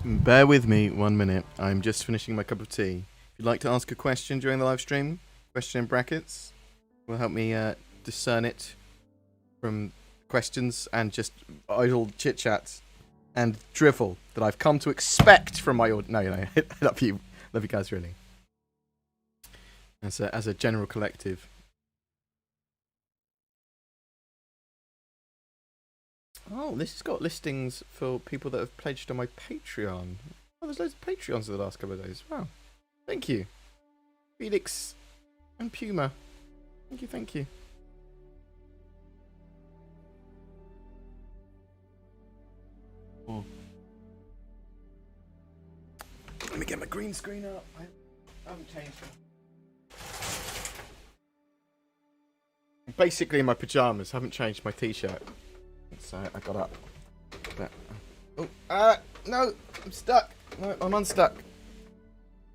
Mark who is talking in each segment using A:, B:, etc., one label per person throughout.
A: Bear with me 1 minute. I'm just finishing my cup of tea. If you'd like to ask a question during the live stream, question in brackets will help me discern it from questions and just idle chit chats and drivel that I've come to expect from my audience. No, I love you guys really. As a general collective. Oh, this has got listings for people that have pledged on my Patreon. Oh, there's loads of Patreons in the last couple of days. Wow. Thank you. Felix and Puma. Thank you. Oh. Let me get my green screen up. I haven't changed it. I'm basically in my pyjamas. Haven't changed my t-shirt. So I got up. Oh, no, I'm stuck. No, I'm unstuck.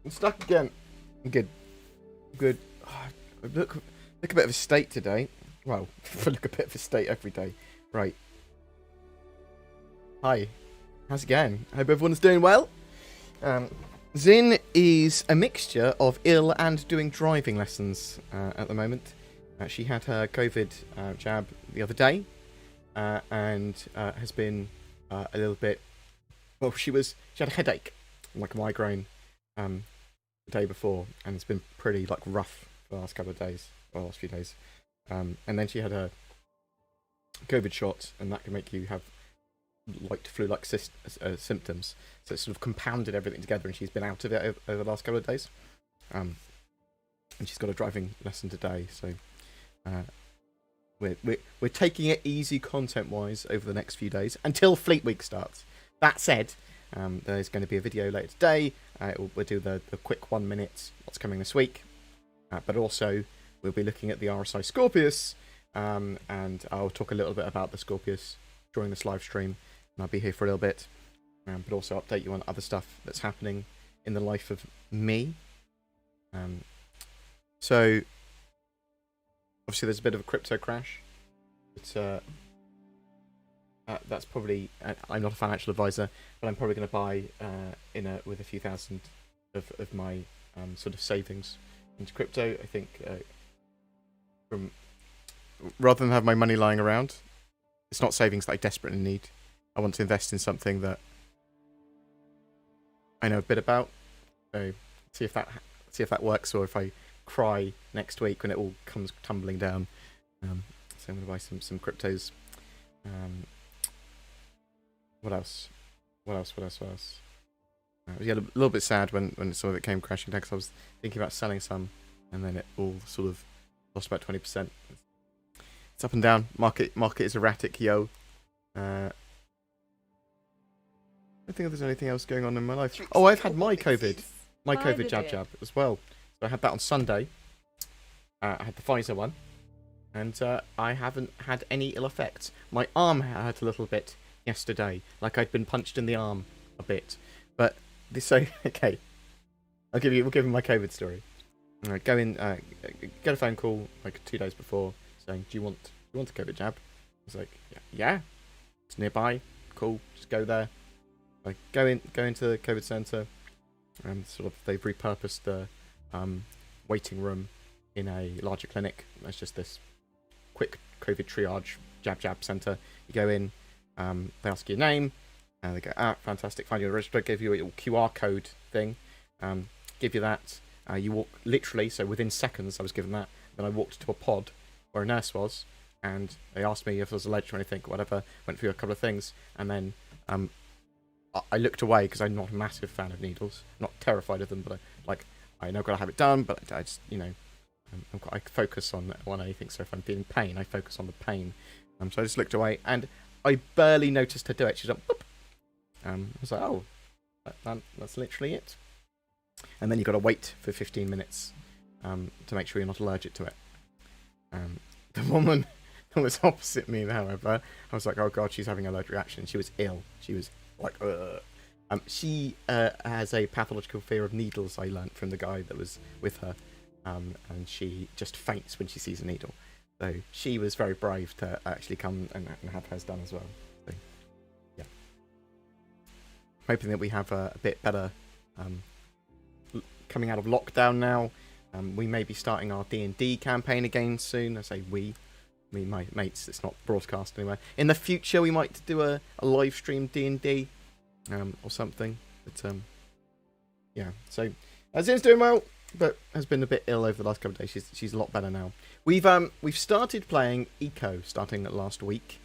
A: I'm stuck again. I'm good. Oh, look a bit of a state today. Well, I look a bit of a state every day. Right. Hi. How's it going? I hope everyone's doing well. Zin is a mixture of ill and doing driving lessons at the moment. She had her COVID jab the other day. And has been a little bit. Well, she had a headache, like a migraine, the day before, and it's been pretty rough for the last couple of days, or last few days. And then she had a COVID shot, and that can make you have flu-like symptoms. So it sort of compounded everything together, and she's been out of it over the last couple of days. And she's got a driving lesson today, so. We're taking it easy content-wise over the next few days until Fleet Week starts. That said, there's going to be a video later today. We'll do the quick 1 minute what's coming this week. But also, we'll be looking at the RSI Scorpius. And I'll talk a little bit about the Scorpius during this live stream. And I'll be here for a little bit. But also update you on other stuff that's happening in the life of me. So... Obviously, there's a bit of a crypto crash. But, that's probably... I'm not a financial advisor, but I'm probably going to buy with a few thousand of my sort of savings into crypto. I think rather than have my money lying around, it's not savings that I desperately need. I want to invest in something that I know a bit about. So see if that works, or if I cry next week when it all comes tumbling down. So I'm going to buy some cryptos. What else? I was a little bit sad when some of it came crashing down, because I was thinking about selling some, and then it all sort of lost about 20%. It's up and down. Market is erratic, yo. I don't think there's anything else going on in my life. Oh, I've had my COVID jab as well. So I had that on Sunday. I had the Pfizer one, and I haven't had any ill effects. My arm hurt a little bit yesterday, like I'd been punched in the arm a bit. But okay, we'll give you my COVID story. Get a phone call 2 days before saying, "Do you want a COVID jab?" I was like, "Yeah, it's nearby. Cool, just go there." I go into the COVID centre, and they've repurposed the waiting room in a larger clinic. There's just this quick COVID triage jab center. You go in, they ask you your name, and they go, fantastic, find you a register, give you a little QR code thing, give you that. You walk literally, so within seconds I was given that. Then I walked to a pod where a nurse was, and they asked me if there was a ledge or anything, whatever, went through a couple of things, and then I looked away because I'm not a massive fan of needles. I'm not terrified of them, but I know I've got to have it done, but I just, I focus on anything. So if I'm feeling pain, I focus on the pain. So I just looked away, and I barely noticed her do it. She's like, whoop. I was like, oh, that's literally it. And then you've got to wait for 15 minutes to make sure you're not allergic to it. The woman that was opposite me, however, I was like, oh god, she's having an allergic reaction. She was ill. She was like, ugh. She has a pathological fear of needles, I learnt from the guy that was with her. And she just faints when she sees a needle. So she was very brave to actually come and have hers done as well. So, yeah. hoping that we have a bit better coming out of lockdown now. We may be starting our D&D campaign again soon. I say we, my mates, it's not broadcast anywhere. In the future, we might do a live stream D&D or something. But yeah, so Zin's doing well, but has been a bit ill over the last couple of days. She's a lot better now. We've started playing Eco starting last week.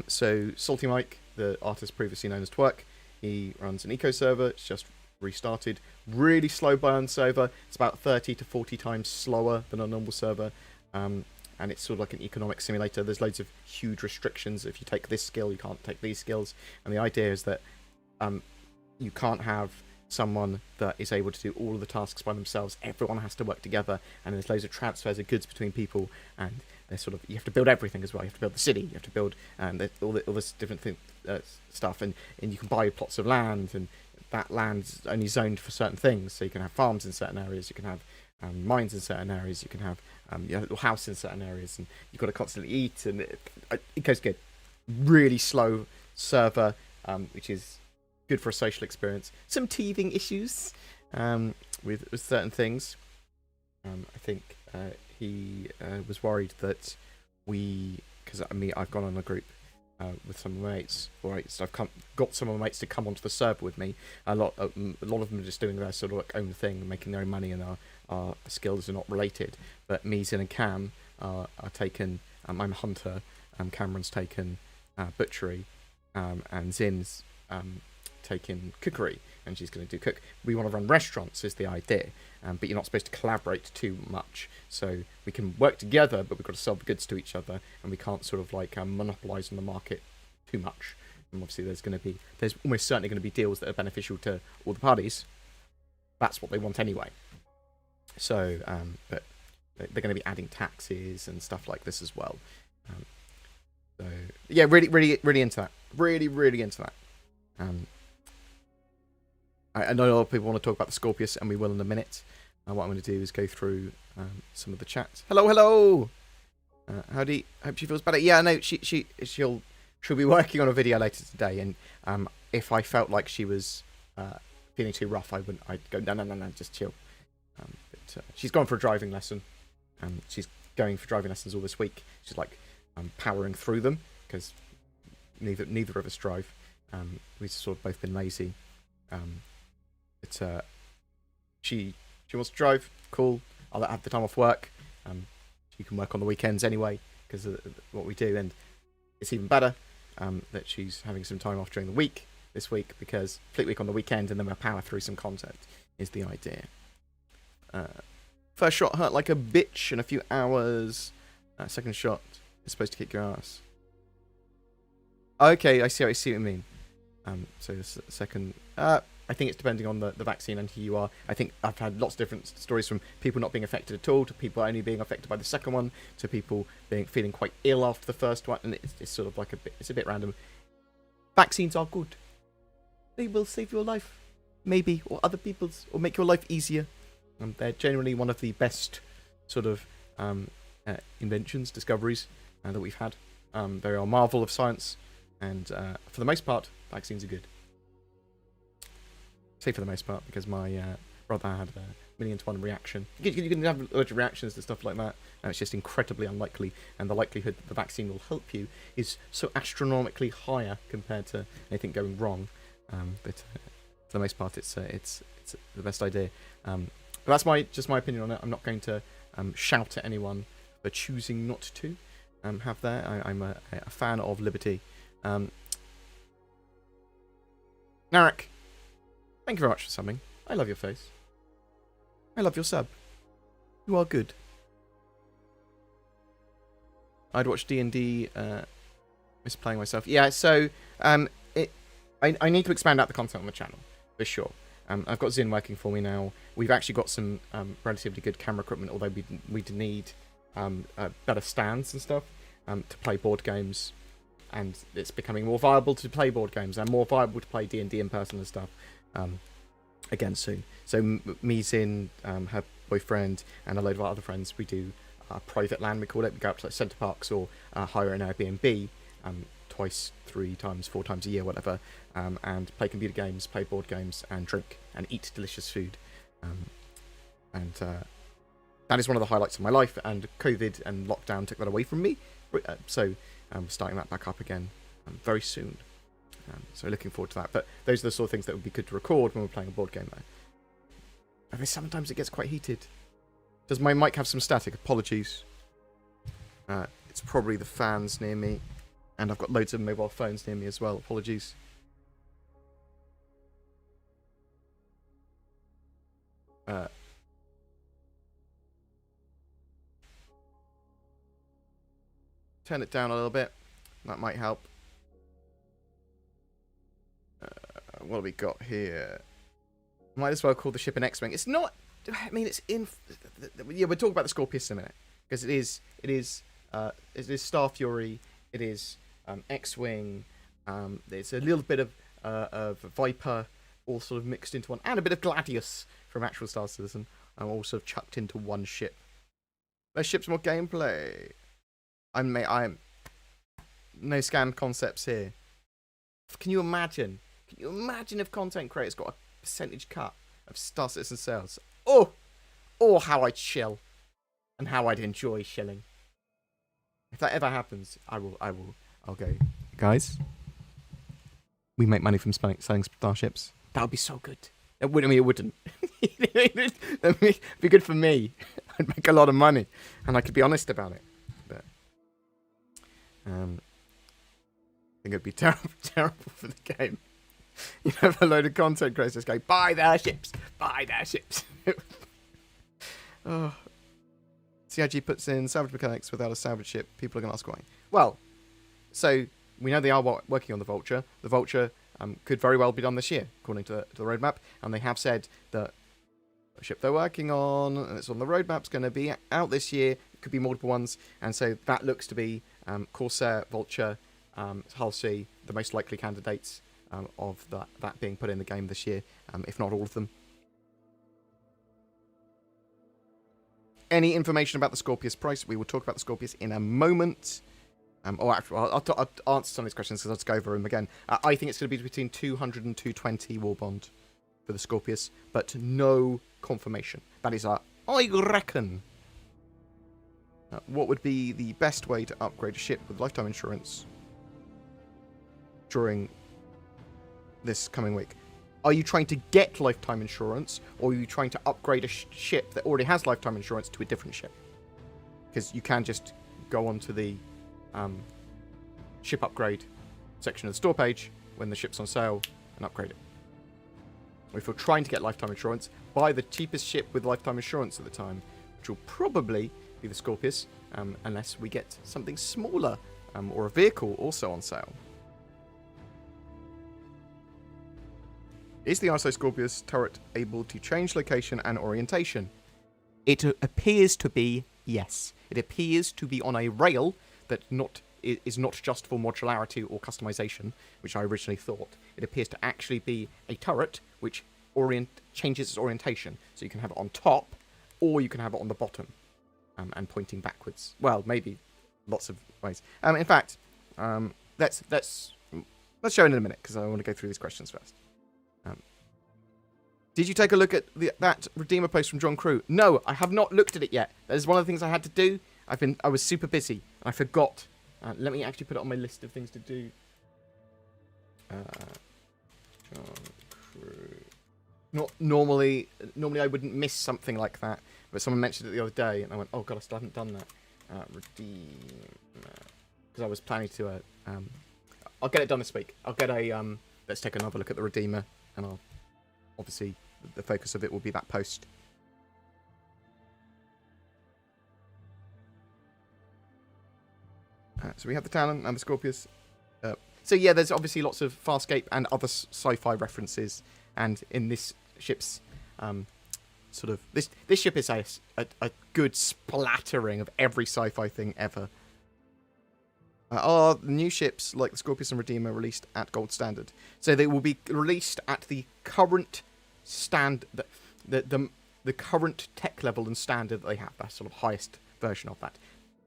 A: So Salty Mike, the artist previously known as Twerk, he runs an Eco server. It's just restarted. Really slow burn server. It's about 30 to 40 times slower than a normal server. And it's sort of like an economic simulator. There's loads of huge restrictions. If you take this skill, you can't take these skills. And the idea is that you can't have someone that is able to do all of the tasks by themselves. Everyone has to work together, and there's loads of transfers of goods between people, and there's sort of, you have to build everything as well. You have to build the city, you have to build all this different stuff, and you can buy plots of land, and that land's only zoned for certain things. So you can have farms in certain areas, you can have mines in certain areas, you can have your little house in certain areas, and you've got to constantly eat, and it goes good. Really slow server, which is good for a social experience. Some teething issues with certain things. I think he was worried that because I've gone on a group with some of my mates. Right, so I've got some of my mates to come onto the server with me. A lot of them are just doing their sort of like own thing, making their own money, and our skills are not related. But me, Zin, and Cam are taken. I'm a hunter. Cameron's taken butchery, and Zin's taking cookery, and she's going to do cook. We want to run restaurants is the idea, but you're not supposed to collaborate too much, so we can work together, but we've got to sell the goods to each other, and we can't sort of like monopolize on the market too much. And obviously there's almost certainly going to be deals that are beneficial to all the parties. That's what they want anyway. So but they're going to be adding taxes and stuff like this as well. So yeah, really into that. Really into that. I know a lot of people want to talk about the Scorpius, and we will in a minute. What I'm going to do is go through some of the chat. Hello. Howdy. Hope she feels better. Yeah, no, she'll be working on a video later today, and if I felt like she was feeling too rough, I'd go no, just chill. But she's gone for a driving lesson, and she's going for driving lessons all this week. She's like powering through them because neither of us drive. We've sort of both been lazy. But she wants to drive. Cool. I'll have the time off work. She can work on the weekends anyway because of what we do, and it's even better that she's having some time off during the week this week, because Fleet Week on the weekend, and then we'll power through some content is the idea. First shot hurt like a bitch in a few hours. Second shot is supposed to kick your ass. Okay, I see what you mean. So the second, I think it's depending on the vaccine and who you are. I think I've had lots of different stories from people not being affected at all, to people only being affected by the second one, to people feeling quite ill after the first one, and it's sort of like it's a bit random. Vaccines are good. They will save your life, maybe, or other people's, or make your life easier. They're generally one of the best sort of inventions, discoveries that we've had. They are a marvel of science, and for the most part, vaccines are good. Say for the most part, because my brother had a 1,000,000-to-1 reaction. You can have allergic reactions to stuff like that, and it's just incredibly unlikely, and the likelihood that the vaccine will help you is so astronomically higher compared to anything going wrong. But for the most part, it's the best idea. But that's just my opinion on it. I'm not going to shout at anyone for choosing not to have that. I'm a fan of liberty. Narek, thank you very much for subbing. I love your face. I love your sub. You are good. I'd watch D&D, miss playing myself. Yeah, so I need to expand out the content on the channel, for sure. I've got Zin working for me now. We've actually got some relatively good camera equipment, although we'd need better stands and stuff to play board games. And it's becoming more viable to play board games, and more viable to play D&D in person and stuff again soon. So me, Zin, her boyfriend, and a load of our other friends, we do private land, we call it. We go up to like centre parks or hire an Airbnb twice, 3 times, 4 times a year, whatever, and play computer games, play board games, and drink and eat delicious food. And that is one of the highlights of my life, and COVID and lockdown took that away from me. So we're starting that back up again very soon. So looking forward to that. But those are the sort of things that would be good to record when we're playing a board game, though. I mean, sometimes it gets quite heated. Does my mic have some static? Apologies. It's probably the fans near me. And I've got loads of mobile phones near me as well. Apologies. Turn it down a little bit. That might help. What have we got here? Might as well call the ship an X-Wing. It's not... I mean, it's in... Yeah, we'll talk about the Scorpius in a minute. Because it is Star Fury. It is X-Wing. There's a little bit of Viper all sort of mixed into one. And a bit of Gladius from actual Star Citizen. All sort of chucked into one ship. Less ships, more gameplay. I'm no scam concepts here. Can you imagine? Can you imagine if content creators got a percentage cut of Star Citizen sales? Oh, how I'd chill, and how I'd enjoy shilling. If that ever happens, I'll go. Guys, we make money from selling starships. That would be so good. It wouldn't. I mean, it wouldn't. It'd be good for me. I'd make a lot of money, and I could be honest about it. But I think it'd be terrible for the game. You have a load of content creators go, buy their ships. Oh. CIG puts in salvage mechanics without a salvage ship. People are going to ask why. Well, so we know they are working on the Vulture. The Vulture could very well be done this year, according to the roadmap. And they have said that the ship they're working on, and it's on the roadmap, is going to be out this year. It could be multiple ones. And so that looks to be Corsair, Vulture, Hull C, the most likely candidates of that being put in the game this year, if not all of them. Any information about the Scorpius price? We will talk about the Scorpius in a moment. Actually, I'll answer some of these questions because I'll just go over them again. I think it's going to be between 200 and 220 war bond for the Scorpius, but no confirmation. That is I reckon. What would be the best way to upgrade a ship with lifetime insurance during this coming week? Are you trying to get lifetime insurance, or are you trying to upgrade a ship that already has lifetime insurance to a different ship? Because you can just go onto the ship upgrade section of the store page when the ship's on sale and upgrade it. Or if you're trying to get lifetime insurance, buy the cheapest ship with lifetime insurance at the time, which will probably be the Scorpius, unless we get something smaller or a vehicle also on sale. Is the ISO Scorpius turret able to change location and orientation? It appears to be yes. It appears to be on a rail that is not just for modularity or customization, which I originally thought. It appears to actually be a turret which changes its orientation. So you can have it on top, or you can have it on the bottom and pointing backwards. Well, maybe lots of ways. In fact, let's show it in a minute because I want to go through these questions first. Did you take a look at that Redeemer post from John Crew? No, I have not looked at it yet. That is one of the things I had to do. I was super busy. I forgot. Let me actually put it on my list of things to do. John Crew. Normally I wouldn't miss something like that, but someone mentioned it the other day, and I went, oh god, I still haven't done that. Redeemer. Because I was planning to. I'll get it done this week. I'll get a. Let's take another look at the Redeemer, and I'll. Obviously, the focus of it will be that post. So we have the Talon and the Scorpius. So yeah, there's obviously lots of Farscape and other sci-fi references, and in this ship's sort of this ship is a good splattering of every sci-fi thing ever. Are the new ships like the Scorpius and Redeemer released at gold standard? So they will be released at the current the current tech level and standard that they have. That sort of highest version of that.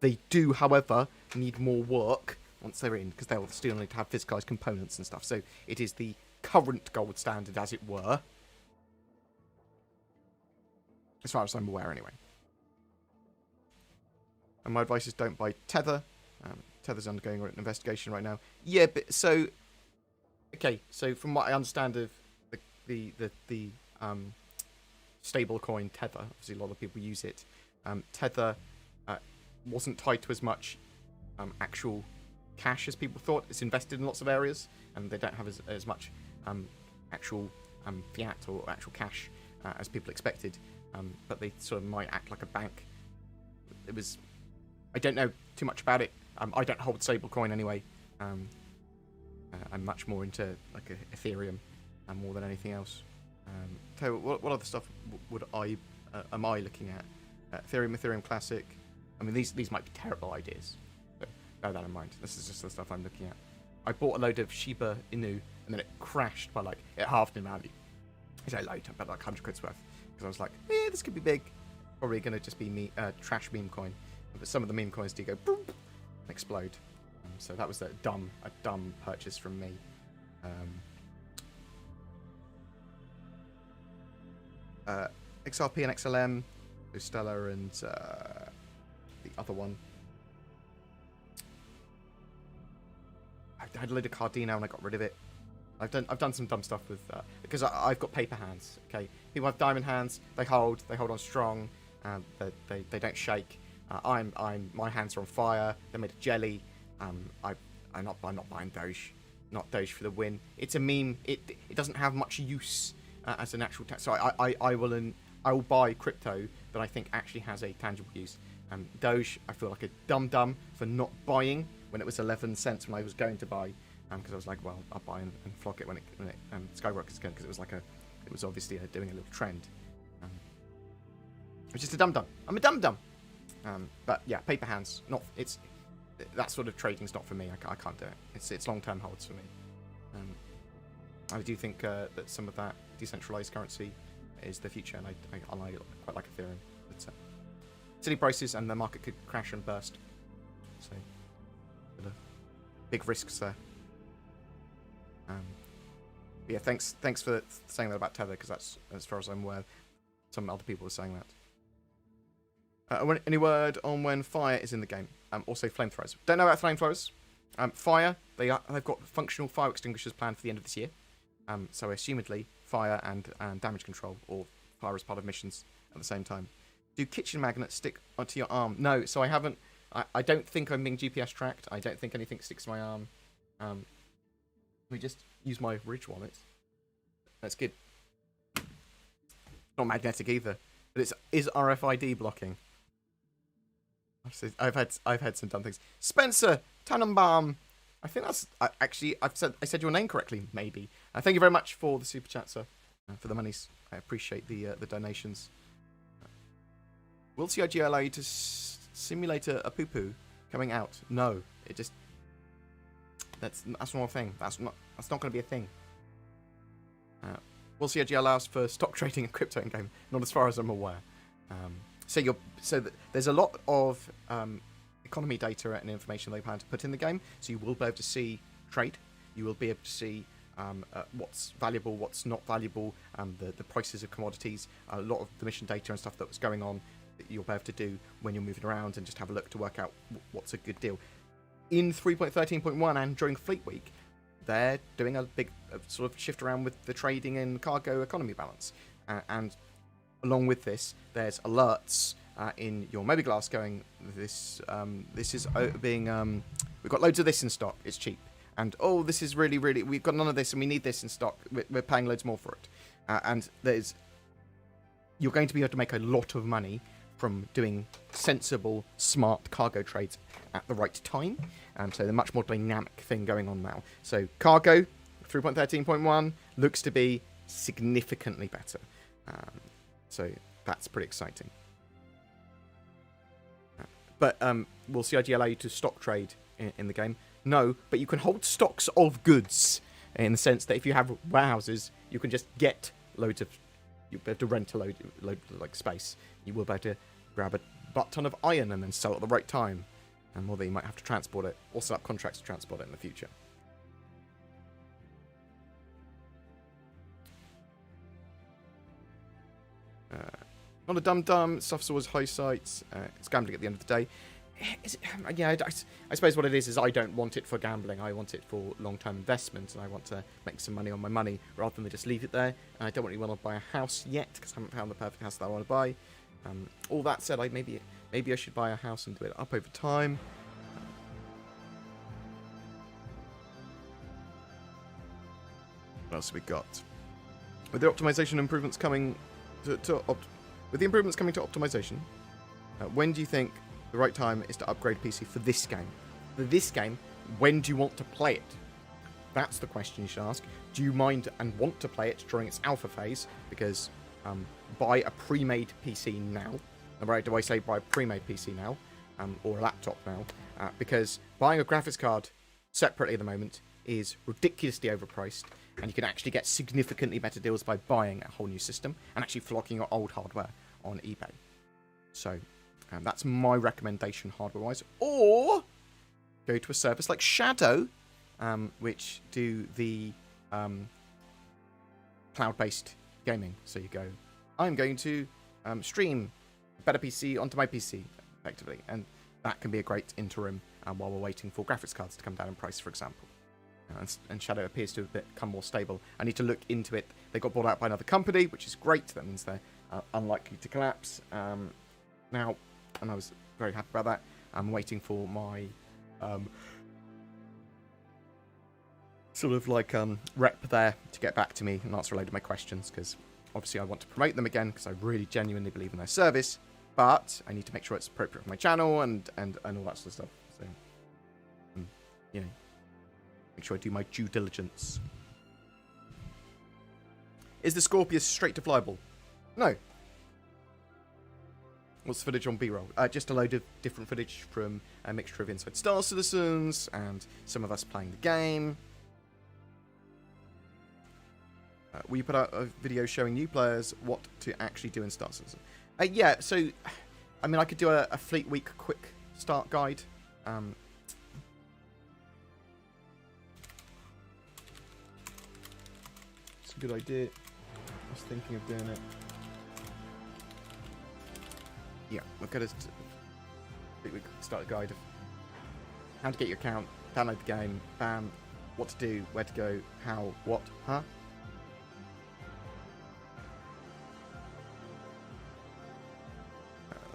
A: They do, however, need more work once they're in, because they'll still need to have physicalized components and stuff. So it is the current gold standard, as it were. As far as I'm aware, anyway. And my advice is don't buy Tether. Tether's undergoing an investigation right now. Yeah, but so... Okay, so from what I understand of the stable coin Tether, obviously a lot of people use it, Tether wasn't tied to as much actual cash as people thought. It's invested in lots of areas, and they don't have as much actual fiat or actual cash as people expected. But they sort of might act like a bank. It was... I don't know too much about it. I don't hold stablecoin anyway. I'm much more into like Ethereum more than anything else. So what other stuff am I looking at? Ethereum Classic. I mean, these might be terrible ideas. So bear that in mind. This is just the stuff I'm looking at. I bought a load of Shiba Inu, and then it crashed by it halved in value. I say load, but like 100 quid's worth. Because I was like, this could be big. Probably going to just be trash meme coin. But some of the meme coins do go boom, and explode. So that was a dumb purchase from me. XRP and XLM, so Stellar and the other one. I had a load of Cardino and I got rid of it. I've done some dumb stuff with because I've got paper hands. Okay, people have diamond hands. They hold on strong. They don't shake. My hands are on fire. They're made of jelly. I'm not buying Doge. Not Doge for the win. It's a meme. It doesn't have much use as an actual. So I will buy crypto that I think actually has a tangible use. Doge, I feel like a dum for not buying when it was 11 cents when I was going to buy. Because I was like, well, I'll buy and flock it when it skyrockets again, because it was obviously doing a little trend. It's just a dum. I'm a dum. But yeah, paper hands. That sort of trading's not for me. I can't do it. It's long-term holds for me. I do think that some of that decentralized currency is the future, and I quite like Ethereum. But silly prices, and the market could crash and burst. So, big risks there. Yeah, thanks for saying that about Tether, because that's, as far as I'm aware, some other people are saying that. Any word on when fire is in the game? Also flamethrowers. Don't know about flamethrowers. Fire, they've got functional fire extinguishers planned for the end of this year. So assumedly, fire and damage control, or fire as part of missions at the same time. Do kitchen magnets stick onto your arm? No, so I haven't. I don't think I'm being GPS tracked. I don't think anything sticks to my arm. Let me just use my Ridge wallet. That's good. Not magnetic either, but is RFID blocking. I've had some dumb things. Spencer Tannenbaum. I think that's actually I said your name correctly. Maybe. Thank you very much for the super chat, sir. For the monies, I appreciate the donations. Will CIG allow you to simulate a poo poo coming out? No, it just that's not a thing. That's not going to be a thing. Will CIG allows for stock trading and crypto in game? Not as far as I'm aware. There's a lot of economy data and information they plan to put in the game, so you will be able to see trade. You will be able to see what's valuable, what's not valuable, the prices of commodities, a lot of the mission data and stuff that was going on that you'll be able to do when you're moving around, and just have a look to work out what's a good deal. In 3.13.1 and during Fleet Week, they're doing a big sort of shift around with the trading and cargo economy balance. And along with this, there's alerts in your Mobiglass going, this is being, we've got loads of this in stock, it's cheap. And, oh, this is really, we've got none of this and we need this in stock, we're paying loads more for it. And you're going to be able to make a lot of money from doing sensible, smart cargo trades at the right time. So the much more dynamic thing going on now. So cargo, 3.13.1, looks to be significantly better. So that's pretty exciting. But will CIG allow you to stock trade in the game? No, but you can hold stocks of goods, in the sense that if you have warehouses, you can just get loads of... You'll be able to rent a load like space. You will be able to grab a butt ton of iron and then sell at the right time. or that you might have to transport it, or set up contracts to transport it in the future. Not a dum-dum, stuff's always high sights, it's gambling at the end of the day. Yeah, I suppose what it is I don't want it for gambling, I want it for long-term investment, and I want to make some money on my money, rather than just leave it there. And I don't really want to buy a house yet, because I haven't found the perfect house that I want to buy. All that said, maybe I should buy a house and do it up over time. What else have we got? With the optimization improvements coming with the improvements coming to optimization, when do you think the right time is to upgrade PC for this game? For this game, when do you want to play it? That's the question you should ask. Do you mind and want to play it during its alpha phase? Because buy a pre-made PC now. Right? Do I say buy a pre-made PC now, or a laptop now? Because buying a graphics card separately at the moment is ridiculously overpriced, and you can actually get significantly better deals by buying a whole new system and actually flocking your old hardware on eBay. So that's my recommendation hardware-wise. Or go to a service like Shadow, which do the cloud-based gaming. So you go, I'm going to stream a better PC onto my PC, effectively. And that can be a great interim while we're waiting for graphics cards to come down in price, for example. And Shadow appears to have become more stable. I need to look into it. They got bought out by another company, which is great. That means they're unlikely to collapse. Now, and I was very happy about that. I'm waiting for my sort of like rep there to get back to me and answer a load of my questions, because obviously I want to promote them again, because I really genuinely believe in their service, but I need to make sure it's appropriate for my channel and all that sort of stuff. So, you know, make sure I do my due diligence. Is the Scorpius straight to flyable? No. What's the footage on B-roll? Just a load of different footage from a mixture of Inside Star Citizens and some of us playing the game. We put out a video showing new players what to actually do in Star Citizen. Yeah, so, I mean, I could do a Fleet Week quick start guide. It's a good idea. I was thinking of doing it. Yeah, look at a Fleet Week start guide of how to get your account, download the game, bam, what to do, where to go, how, what, huh?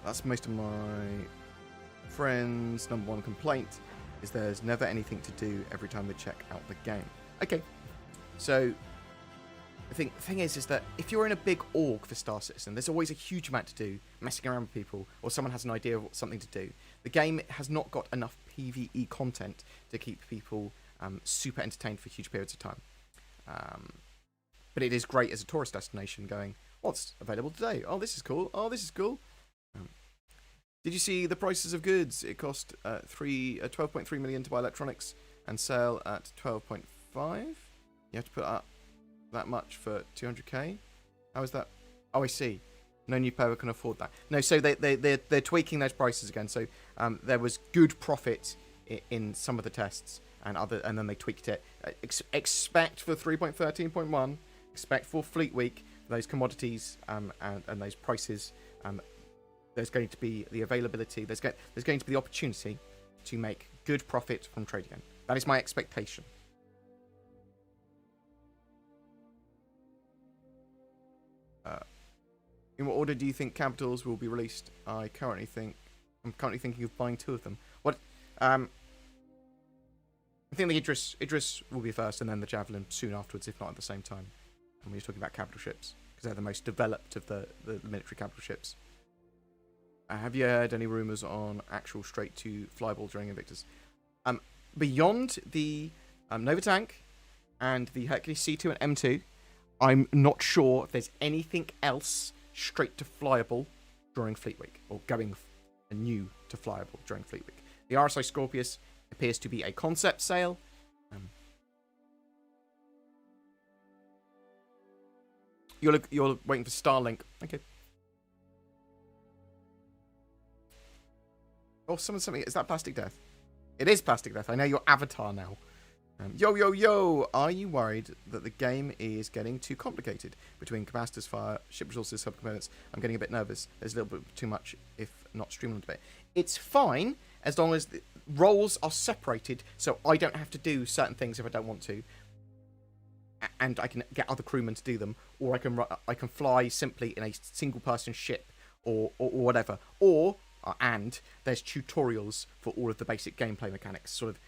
A: That's most of my friends' number one complaint, is there's never anything to do every time they check out the game. Okay, so the thing is that if you're in a big org for Star Citizen, there's always a huge amount to do, messing around with people, or someone has an idea of something to do. The game has not got enough PvE content to keep people super entertained for huge periods of time. But it is great as a tourist destination, going, what's available today? Oh, this is cool. Oh, this is cool. Did you see the prices of goods? It cost 12.3 million to buy electronics and sell at 12.5. You have to put up that much for 200k. How is that? Oh, I see. No new player can afford that. No, so they're tweaking those prices again. So there was good profit in some of the tests, and then they tweaked it. Expect for 3.13.1. Expect for Fleet Week those commodities and those prices. There's going to be the availability. There's going to be the opportunity to make good profit from trade again. That is my expectation. In what order do you think Capitals will be released? I'm currently thinking of buying 2 of them. What? I think the Idris will be first, and then the Javelin soon afterwards, if not at the same time. And we're talking about capital ships, because they're the most developed of the military capital ships. Have you heard any rumours on actual straight to flyable during Invictus? Beyond the Nova Tank and the Hercules C2 and M2, I'm not sure if there's anything else straight to flyable during Fleet Week, or going new to flyable during Fleet Week. The RSI Scorpius appears to be a concept sale. You're waiting for Starlink. Okay. Oh, something. Is that Plastic Death? It is Plastic Death. I know your avatar now. Yo. Are you worried that the game is getting too complicated? Between capacitors, fire, ship resources, subcomponents, I'm getting a bit nervous. There's a little bit too much, if not streamlined a bit. It's fine as long as the roles are separated, so I don't have to do certain things if I don't want to, and I can get other crewmen to do them, or I can fly simply in a single-person ship, or whatever. And there's tutorials for all of the basic gameplay mechanics, sort of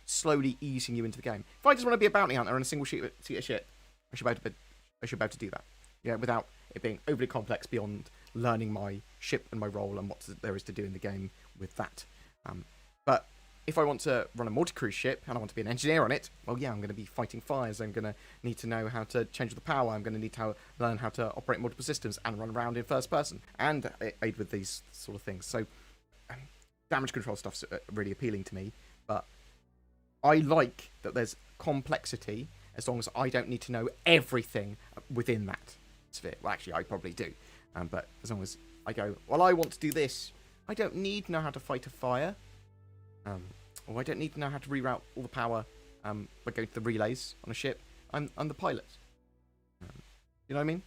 A: slowly easing you into the game. If I just want to be a bounty hunter on a single seater ship, I should be able to do that. Yeah, without it being overly complex beyond learning my ship and my role and what there is to do in the game with that. But if I want to run a multi-crew ship and I want to be an engineer on it, well, yeah, I'm going to be fighting fires. I'm going to need to know how to change the power. I'm going to need to learn how to operate multiple systems and run around in first person and aid with these sort of things. So damage control stuff's really appealing to me, but I like that there's complexity as long as I don't need to know everything within that sphere. Well, actually, I probably do. But as long as I go, well, I want to do this. I don't need to know how to fight a fire. Or I don't need to know how to reroute all the power by going to the relays on a ship. I'm the pilot. You know what I mean?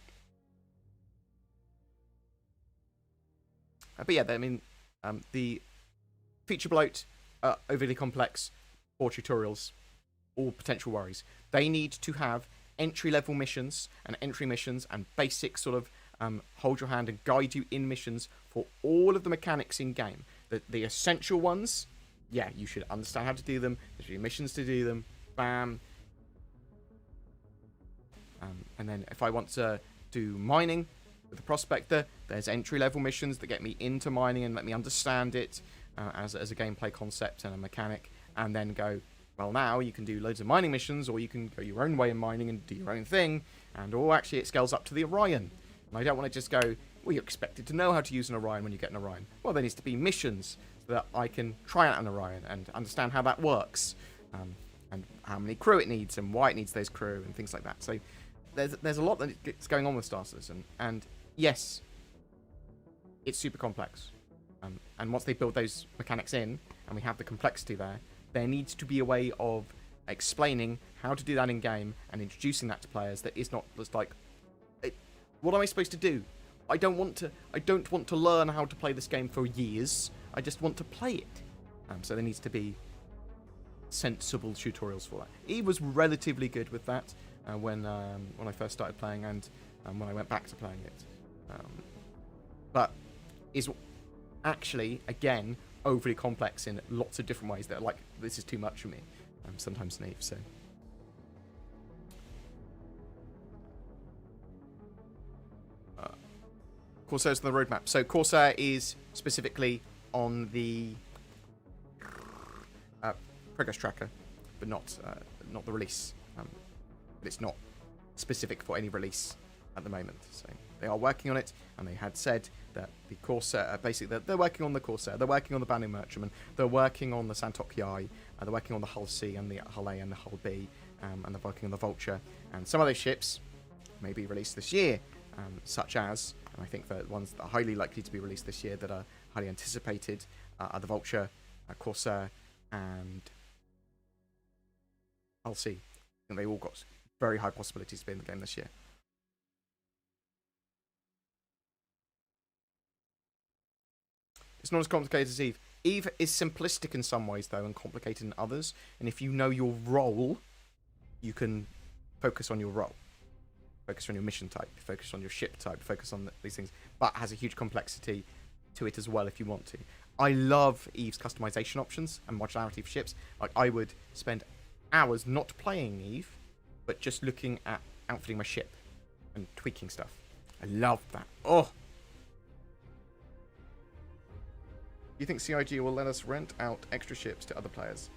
A: But yeah, the feature bloat, overly complex, or tutorials, all potential worries. They need to have entry-level missions and entry missions and basic sort of hold your hand and guide you in missions for all of the mechanics in game. The essential ones, yeah, you should understand how to do them. There should be missions to do them. Bam. And then if I want to do mining with the prospector, there's entry-level missions that get me into mining and let me understand it as a gameplay concept and a mechanic. And then go, well, now you can do loads of mining missions, or you can go your own way in mining and do your own thing. And actually it scales up to the Orion. And I don't want to just go, well, you're expected to know how to use an Orion when you get an Orion. Well, there needs to be missions so that I can try out an Orion and understand how that works, and how many crew it needs and why it needs those crew and things like that. So there's a lot that's going on with Star Citizen, and yes, it's super complex. And once they build those mechanics in and we have the complexity there needs to be a way of explaining how to do that in game and introducing that to players that is not just like, what am I supposed to do? I don't want to learn how to play this game for years. I just want to play it. So there needs to be sensible tutorials for that. Eve was relatively good with that when I first started playing and when I went back to playing it. But is actually, again, overly complex in lots of different ways that are like, this is too much for me. I'm sometimes naive, so. Corsair's on the roadmap. So Corsair is specifically on the progress tracker, but not the release. But it's not specific for any release at the moment. So they are working on it, and they had said that the Corsair, basically, they're working on the Corsair, they're working on the Banning Merchantman, they're working on the Santok Yai, they're working on the Hull C and the Hull A and the Hull B, and they're working on the Vulture. And some of those ships may be released this year, such as, and I think the ones that are highly likely to be released this year that are highly anticipated are the Vulture, Corsair, and Hull C. And they all got very high possibilities to be in the game this year. It's not as complicated as Eve. Eve is simplistic in some ways, though, and complicated in others. And if you know your role, you can focus on your role. Focus on your mission type, focus on your ship type, focus on these things. But has a huge complexity to it as well if you want to. I love Eve's customization options and modularity for ships. Like, I would spend hours not playing Eve, but just looking at outfitting my ship and tweaking stuff. I love that. Oh! Do you think CIG will let us rent out extra ships to other players?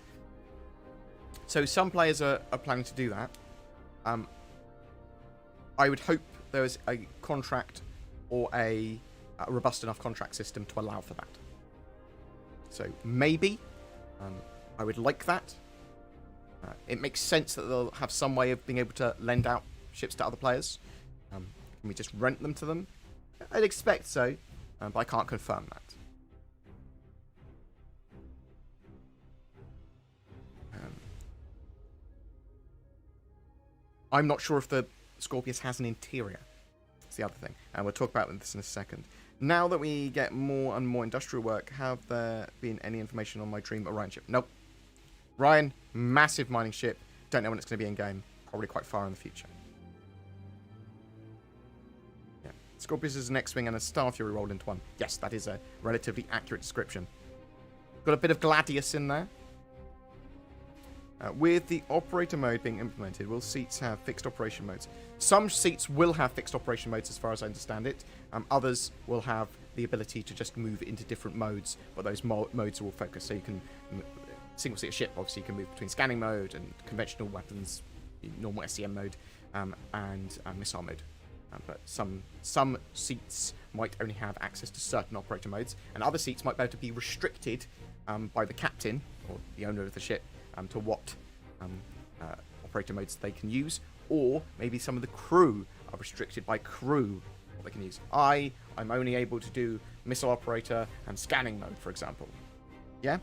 A: So some players are planning to do that. I would hope there is a contract or a robust enough contract system to allow for that. So maybe. I would like that. It makes sense that they'll have some way of being able to lend out ships to other players. Can we just rent them to them? I'd expect so, but I can't confirm that. I'm not sure if the Scorpius has an interior. That's the other thing. And we'll talk about this in a second. Now that we get more and more industrial work, have there been any information on my dream Orion ship? Nope. Ryan, massive mining ship. Don't know when it's going to be in-game. Probably quite far in the future. Yeah. Scorpius is an X-Wing and a Star Fury rolled into one. Yes, that is a relatively accurate description. Got a bit of Gladius in there. With the operator mode being implemented, will seats have fixed operation modes? Some seats will have fixed operation modes as far as I understand it. Others will have the ability to just move into different modes, but those modes will focus. So you can, single seat ship, obviously you can move between scanning mode and conventional weapons, normal SCM mode, and missile mode. But some seats might only have access to certain operator modes, and other seats might be able to be restricted by the captain, or the owner of the ship, to what operator modes they can use, or maybe some of the crew are restricted by crew what they can use. I'm only able to do missile operator and scanning mode, for example. Yeah?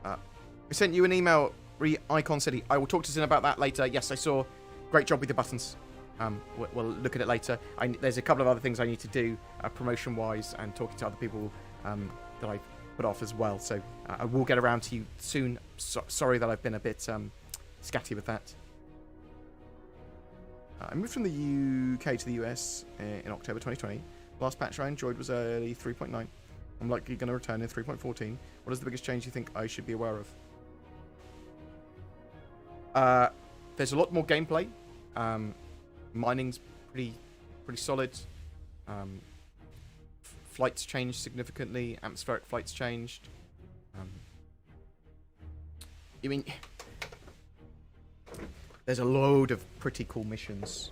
A: I sent you an email, Icon City. I will talk to Zin about that later. Yes, I saw. Great job with the buttons. We'll look at it later. There's a couple of other things I need to do promotion-wise and talking to other people that I put off as well. So I will get around to you soon. Sorry that I've been a bit scatty with that. I moved from the UK to the US in October 2020. Last patch I enjoyed was early 3.9. I'm likely going to return in 3.14. What is the biggest change you think I should be aware of? There's a lot more gameplay. Mining's pretty solid. Flights changed significantly. Atmospheric flights changed. I mean, there's a load of pretty cool missions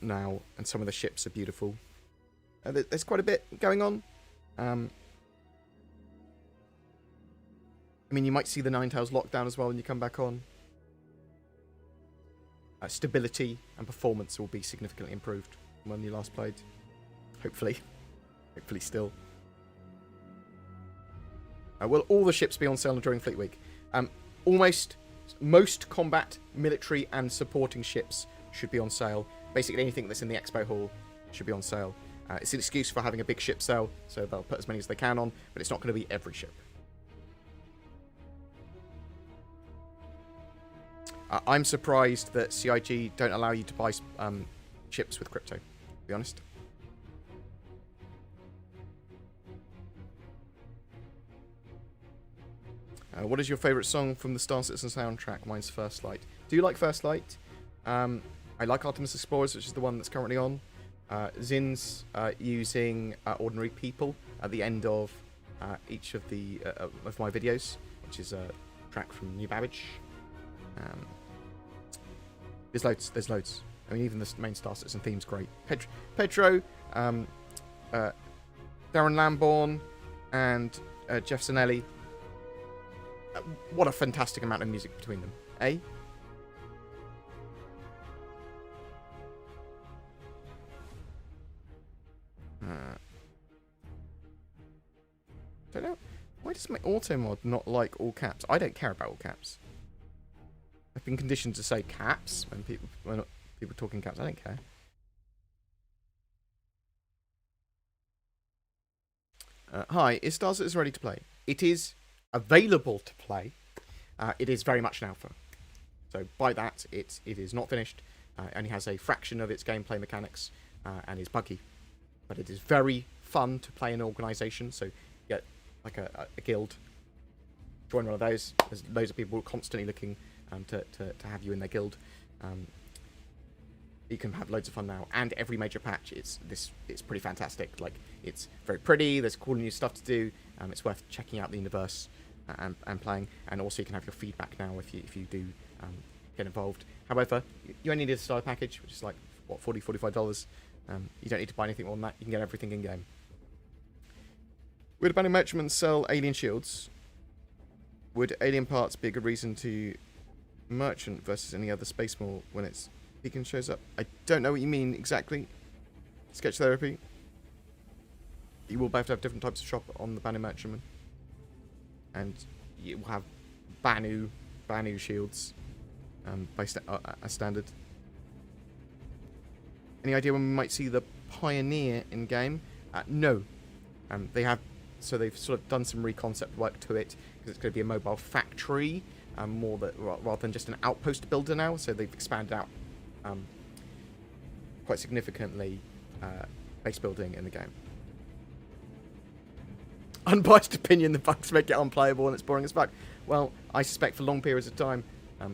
A: now, and some of the ships are beautiful. There's quite a bit going on. I mean, you might see the Ninetales lockdown as well when you come back on. Stability and performance will be significantly improved from when you last played. Hopefully. Hopefully still. Will all the ships be on sale during Fleet Week? Most combat, military and supporting ships should be on sale. Basically anything that's in the expo hall should be on sale. It's an excuse for having a big ship sale, so they'll put as many as they can on, but it's not going to be every ship. I'm surprised that CIG don't allow you to buy chips with crypto, to be honest. What is your favourite song from the Star Citizen soundtrack? Mine's First Light. Do you like First Light? I like Artemis Explorers, which is the one that's currently on. Zin's using Ordinary People at the end of each of my videos, which is a track from New Babbage. There's loads. I mean, even the main Star Citizen theme's great. Pedro, Darren Lambourne, and Jeff Zanelli. What a fantastic amount of music between them, eh? Don't know. Why does my auto mod not like all caps? I don't care about all caps. I've been conditioned to say caps when people talking caps. I don't care. Hi, is Star Citizen ready to play? It is available to play. It is very much an alpha. So by that, it is not finished. It only has a fraction of its gameplay mechanics and is buggy. But it is very fun to play in an organisation. So get like a guild. Join one of those. There's loads of people constantly looking to have you in their guild. You can have loads of fun now, and every major patch it's pretty fantastic. Like, it's very pretty, there's cool new stuff to do. It's worth checking out the universe and playing, and also you can have your feedback now if you do get involved. However, you only need a starter package, which is like what, $45. You don't need to buy anything more than that. You can get everything in game. Would Abandoned Merchantmen sell alien shields? Would alien parts be a good reason to merchant versus any other space mall when its beacon shows up? I don't know what you mean exactly. Sketch therapy. You will both have different types of shop on the Abandoned Merchantmen. And you will have Banu shields as standard. Any idea when we might see the Pioneer in game? No. They've sort of done some reconcept work to it because it's going to be a mobile factory, rather than just an outpost builder now. So they've expanded out quite significantly base building in the game. Unbiased opinion: the bugs make it unplayable and it's boring as fuck. Well, I suspect for long periods of time,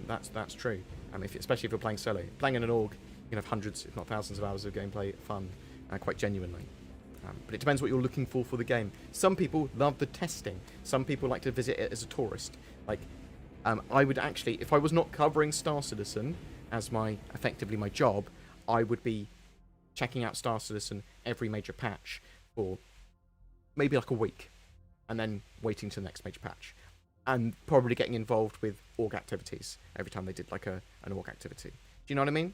A: that's true. Especially if you're playing solo, playing in an org, you can have hundreds, if not thousands, of hours of gameplay fun, quite genuinely. But it depends what you're looking for the game. Some people love the testing. Some people like to visit it as a tourist. Like, I would actually, if I was not covering Star Citizen as effectively my job, I would be checking out Star Citizen every major patch for maybe like a week, and then waiting to the next major patch, and probably getting involved with org activities every time they did like an org activity. Do you know what I mean?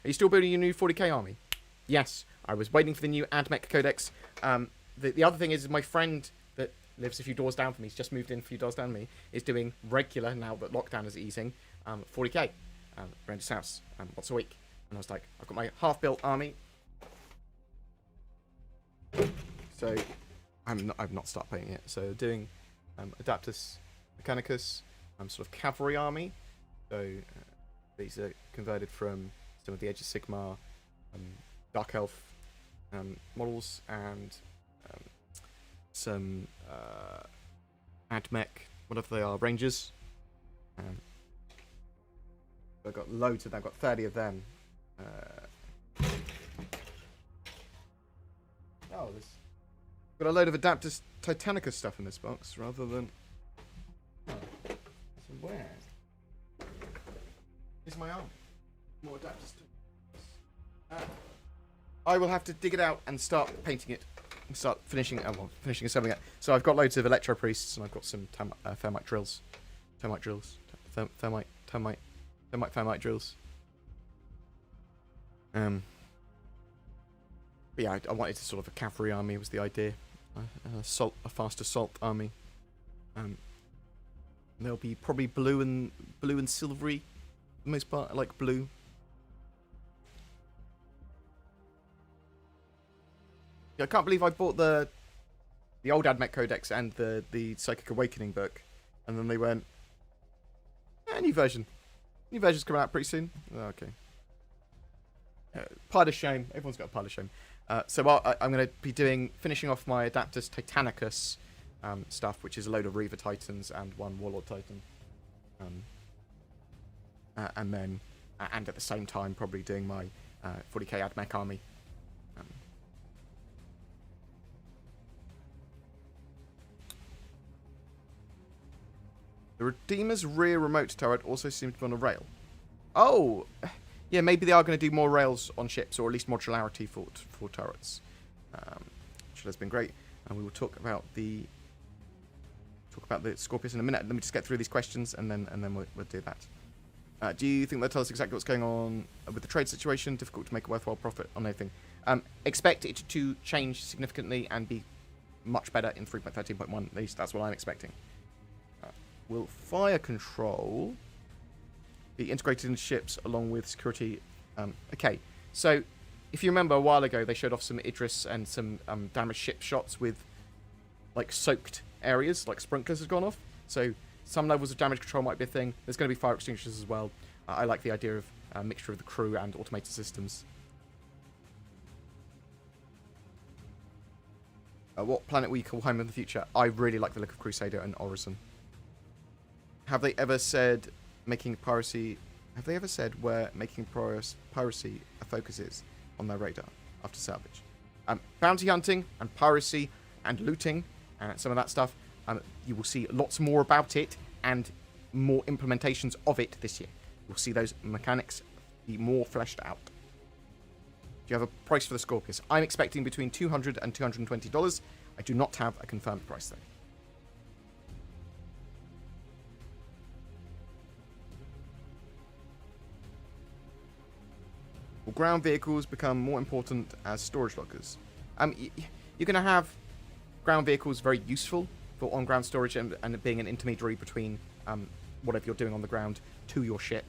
A: Are you still building your new 40k army? Yes, I was waiting for the new AdMech Codex. The other thing is my friend that lives a few doors down from me, he's just moved in a few doors down from me, is doing regular, now that lockdown is easing, 40k around his house once a week. And I was like, I've got my half-built army. So I've not started playing it. So doing Adaptus Mechanicus, sort of cavalry army. So these are converted from some of the Age of Sigmar Dark Elf models, and some AdMech, whatever they are, Rangers. I've got loads of them. I've got 30 of them. There's got a load of Adaptus Titanicus stuff in this box, rather than... Oh. So where is my arm? More Adaptus Titanicus. I will have to dig it out and start painting it. And start finishing assembling it. So I've got loads of Electro Priests, and I've got some Thermite drills. Thermite drills. Thermite drills. But yeah, I wanted sort of a cavalry army was the idea. A fast assault army. They'll be probably blue and silvery, for the most part. I like blue. Yeah, I can't believe I bought the old AdMech Codex and the Psychic Awakening book, and then they went, new version. New version's coming out pretty soon. Oh, okay. Pile of shame. Everyone's got a pile of shame. So I'm going to be finishing off my Adaptus Titanicus stuff, which is a load of Reaver Titans and one Warlord Titan. And then, and at the same time, probably doing my 40k AdMech army. The Redeemer's rear remote turret also seems to be on a rail. Oh! Yeah, maybe they are going to do more rails on ships, or at least modularity for turrets, which has been great. And we will talk about the Scorpius in a minute. Let me just get through these questions, and then we'll do that. Do you think they'll tell us exactly what's going on with the trade situation? Difficult to make a worthwhile profit on anything. Expect it to change significantly and be much better in 3.13.1. At least that's what I'm expecting. Will fire control be integrated in ships along with security? Okay, so if you remember a while ago, they showed off some Idris and some damaged ship shots with like soaked areas, like sprinklers had gone off. So some levels of damage control might be a thing. There's going to be fire extinguishers as well. I like the idea of a mixture of the crew and automated systems. What planet will you call home in the future? I really like the look of Crusader and Orison. Have they ever said making piracy? Have they ever said where making piracy a focus is on their radar after salvage? Bounty hunting and piracy and looting and some of that stuff. You will see lots more about it and more implementations of it this year. You'll see those mechanics be more fleshed out. Do you have a price for the Scorpius? I'm expecting between $200 and $220. I do not have a confirmed price though. Will ground vehicles become more important as storage lockers? You're going to have ground vehicles very useful for on-ground storage and being an intermediary between whatever you're doing on the ground to your ship.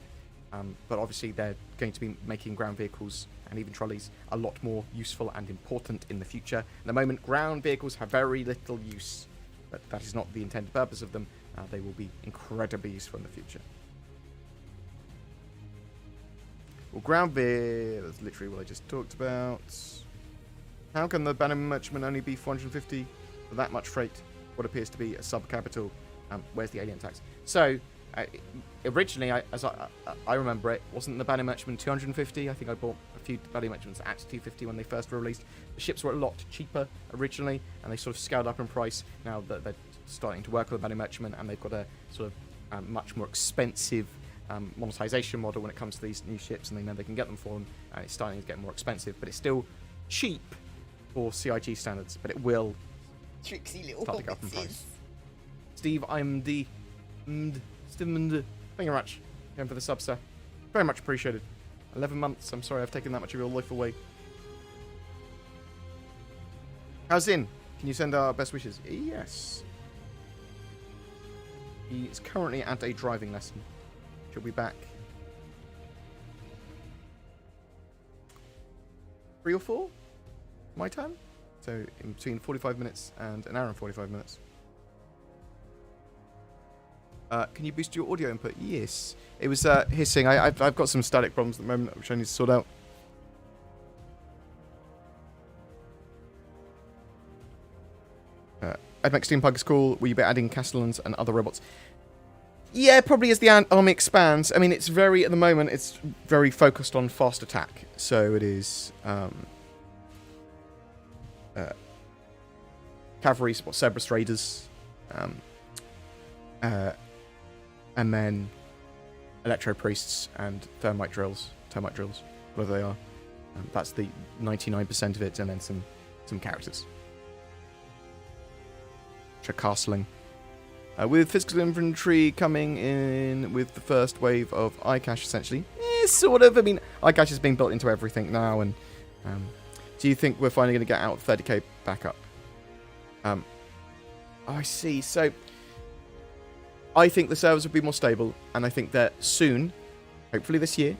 A: But obviously they're going to be making ground vehicles and even trolleys a lot more useful and important in the future. At the moment, ground vehicles have very little use, but that is not the intended purpose of them. They will be incredibly useful in the future. Well, ground vehicle, that's literally what I just talked about. How can the banner merchantman only be 450 for that much freight? What appears to be a sub-capital. Where's the alien tax? So, originally, as I remember it, wasn't the banner merchantman 250? I think I bought a few banner merchantmans at 250 when they first were released. The ships were a lot cheaper originally, and they sort of scaled up in price. Now that they're starting to work with the banner merchantman, and they've got a sort of much more expensive monetization model when it comes to these new ships, and they know they can get them for them, and it's starting to get more expensive, but it's still cheap for CIG standards, but it will
B: Tricksy little
A: start to go up in
B: hobbitses.
A: price. Steve, I'm the Steve, thank you very much again for the sub, sir. Very much appreciated. 11 months. I'm sorry I've taken that much of your life away. How's in? Can you send our best wishes? Yes. He's currently at a driving lesson. She'll be back 3 or 4 my time. So in between 45 minutes and an hour and 45 minutes. Can you boost your audio input? Yes. It was hissing. I've got some static problems at the moment which I need to sort out. I'd make Steampunk is cool. Will you be adding Castellans and other robots? Yeah, probably as the army expands. I mean, it's very, at the moment, it's very focused on fast attack. So it is cavalry, Cerberus Raiders, and then Electro Priests and termite drills, whatever they are. That's the 99% of it, and then some characters. Which are castling. With physical inventory coming in with the first wave of iCache, essentially. Sort of. I mean, iCache is being built into everything now, and do you think we're finally going to get out 30k backup? I see. So, I think the servers will be more stable, and I think that soon, hopefully this year,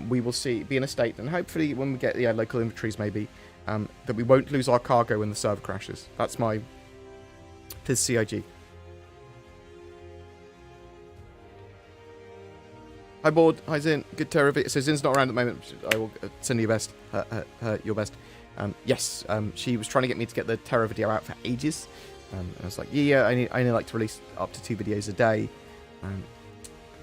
A: we will be in a state, and hopefully when we get the local inventories maybe, that we won't lose our cargo when the server crashes. That's my CIG. Hi, Bored. Hi, Zin. Good Terror. So Zin's not around at the moment. I will send you best. Her your best. Yes, she was trying to get me to get the Terror video out for ages. I was like, yeah, I only like to release up to 2 videos a day.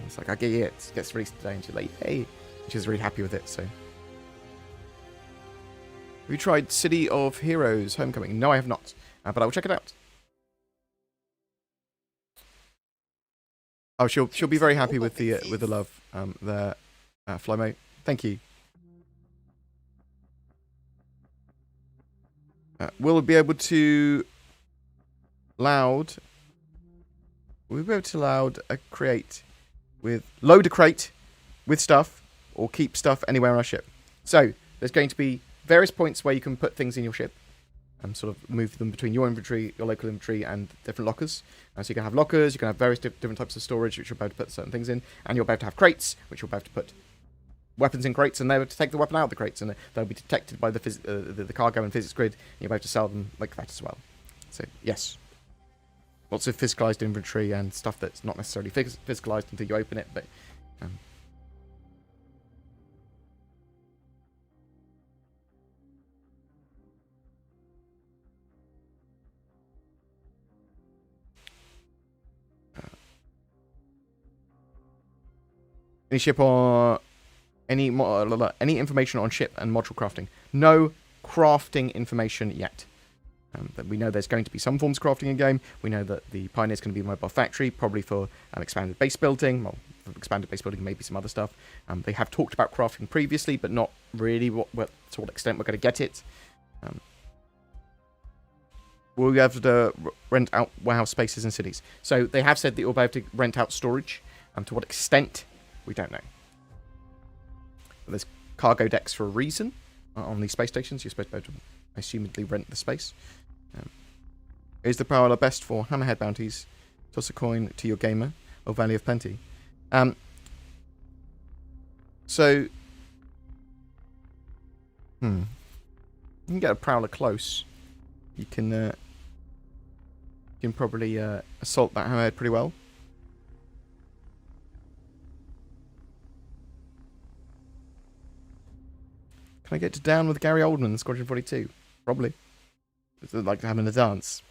A: It's like, okay, yeah, it gets released today. And she's like, hey. She was really happy with it, so. Have you tried City of Heroes Homecoming? No, I have not. But I will check it out. Oh, she'll be very happy with the love there, Flymo. Thank you. We'll be able to load a crate with load a crate with stuff or keep stuff anywhere on our ship. So there's going to be various points where you can put things in your ship. Sort of move them between your inventory, your local inventory, and different lockers. So you can have lockers, you can have various different types of storage, which you'll be able to put certain things in, and you'll be able to have crates, which you'll be able to put weapons in crates, and they'll be able to take the weapon out of the crates, and they'll be detected by the cargo and physics grid, and you'll be able to sell them like that as well. So, yes. Lots of physicalized inventory and stuff that's not necessarily physicalized until you open it, but... Any ship or any information on ship and module crafting? No crafting information yet. But we know there's going to be some forms of crafting in game. We know that the Pioneer's going to be a mobile factory, probably for expanded base building. Well, for expanded base building, maybe some other stuff. They have talked about crafting previously, but not really to what extent we're going to get it. Will we have to rent out warehouse spaces in cities? So they have said that you'll be able to rent out storage. To what extent? We don't know. But there's cargo decks for a reason on these space stations. You're supposed to be able to, assumedly, rent the space. Is the Prowler best for hammerhead bounties? Toss a coin to your gamer or Valley of Plenty? So, you can get a Prowler close. You can probably assault that hammerhead pretty well. Can I get to down with Gary Oldman, Squadron 42? Probably. I'd like to have in a dance.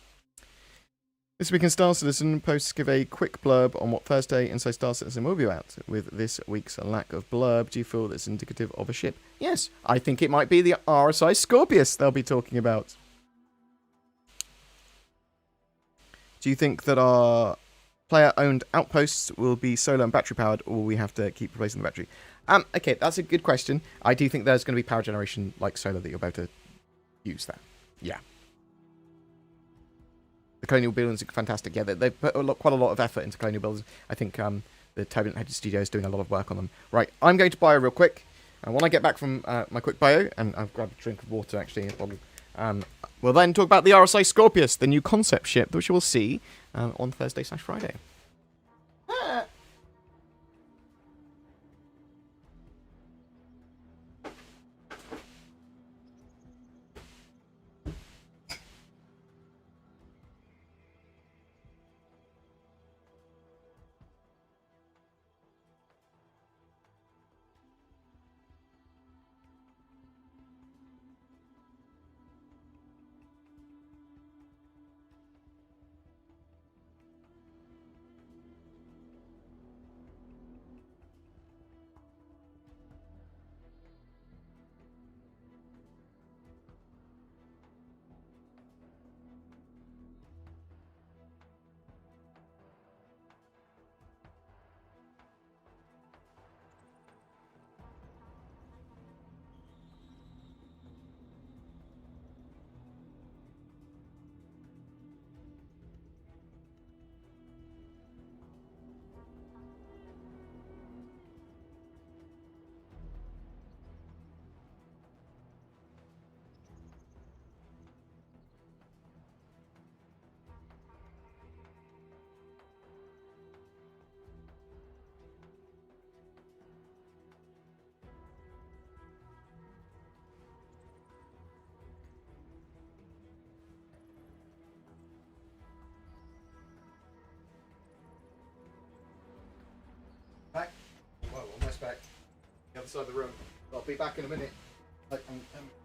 A: This week in Star Citizen, posts give a quick blurb on what Thursday inside Star Citizen will be about. With this week's lack of blurb, do you feel that's indicative of a ship? Yes, I think it might be the RSI Scorpius they'll be talking about. Do you think that our player-owned outposts will be solar and battery-powered, or will we have to keep replacing the battery? Okay, that's a good question. I do think there's going to be power generation like solar that you'll be able to use there. Yeah. The Colonial buildings are fantastic. Yeah, they've put quite a lot of effort into Colonial buildings. I think the Turbulent Headed Studio is doing a lot of work on them. Right, I'm going to bio real quick. And when I get back from my quick bio, and I've grabbed a drink of water actually in a bottle, we'll then talk about the RSI Scorpius, the new concept ship, which we'll see on Thursday/Friday. Back. Well, almost back. The other side of the room. I'll be back in a minute. Like, I'm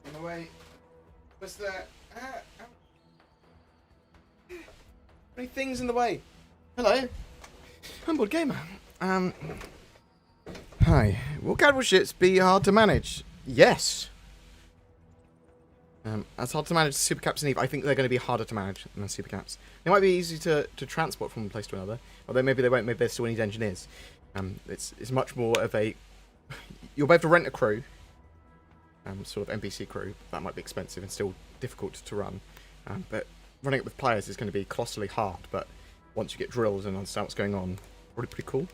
A: on the way. What's that? Many things in the way. Hello. I'm BoredGamer. Hi. Will capital ships be hard to manage? Yes. As hard to manage as Supercaps and Eve, I think they're going to be harder to manage than Supercaps. They might be easy to transport from one place to another, although maybe they won't. Maybe they still need engineers. It's much more of a... You'll be able to rent a crew, sort of NPC crew. That might be expensive and still difficult to run. But running it with players is going to be colossally hard, but once you get drilled and understand what's going on, probably pretty cool.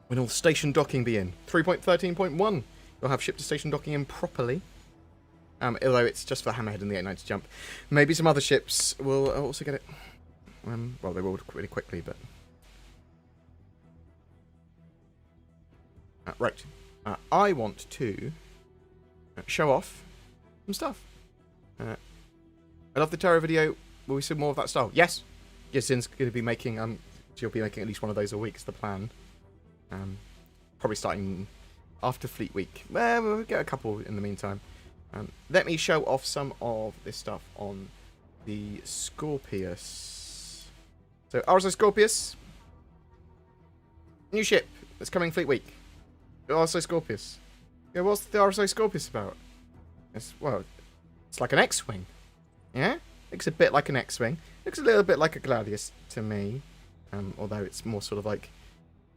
A: When will station docking be in? 3.13.1. You'll have ship-to-station docking in properly. Although it's just for Hammerhead and the 890 jump. Maybe some other ships will also get it. Well, they will really quickly, but... right. I want to show off some stuff. I love the Terror video. Will we see more of that style? Yes! Gislin's going to be making... she'll be making at least one of those a week, is the plan. Probably starting after Fleet Week. Well, we'll get a couple in the meantime. Let me show off some of this stuff on the Scorpius. So, RSI Scorpius. New ship that's coming Fleet Week. The RSI Scorpius. Yeah, what's the RSI Scorpius about? Well, it's like an X-Wing. Yeah? Looks a bit like an X-Wing. Looks a little bit like a Gladius to me. Although it's more sort of like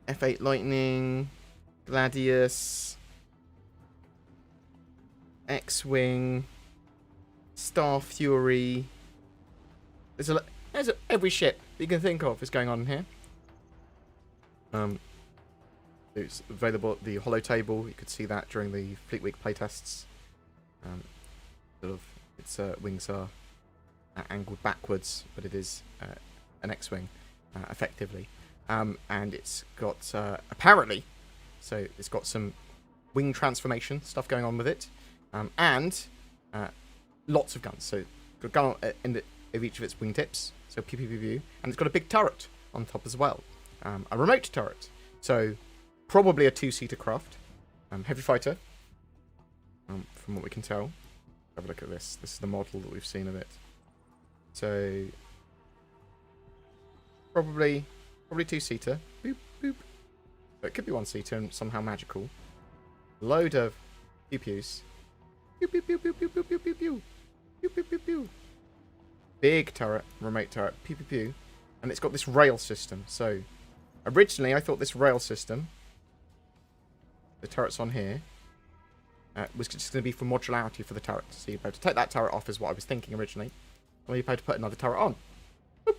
A: F8 Lightning, Gladius, X-Wing, Star Fury. There's every ship you can think of is going on here. It's available at the Holo Table. You could see that during the Fleet Week playtests. Sort of Its wings are angled backwards, but it is an X-wing, effectively. And it's got, apparently, so it's got some wing transformation stuff going on with it, and lots of guns. So got a gun in each of its wingtips, so pew pew pew pew, and it's got a big turret on top as well, a remote turret. So probably a two-seater craft, heavy fighter, from what we can tell. Have a look at this. This is the model that we've seen of it. So probably two-seater. Boop boop. But it could be one-seater and somehow magical. Load of pew pews. Pew pew pew pew pew pew pew pew pew. Pew pew pew pew. Big turret, remote turret, pew pew pew. And it's got this rail system. So originally I thought this rail system, the turret's on here, was just going to be for modularity for the turret. So you'd be able to take that turret off is what I was thinking originally. Or you'd be able to put another turret on. Boop.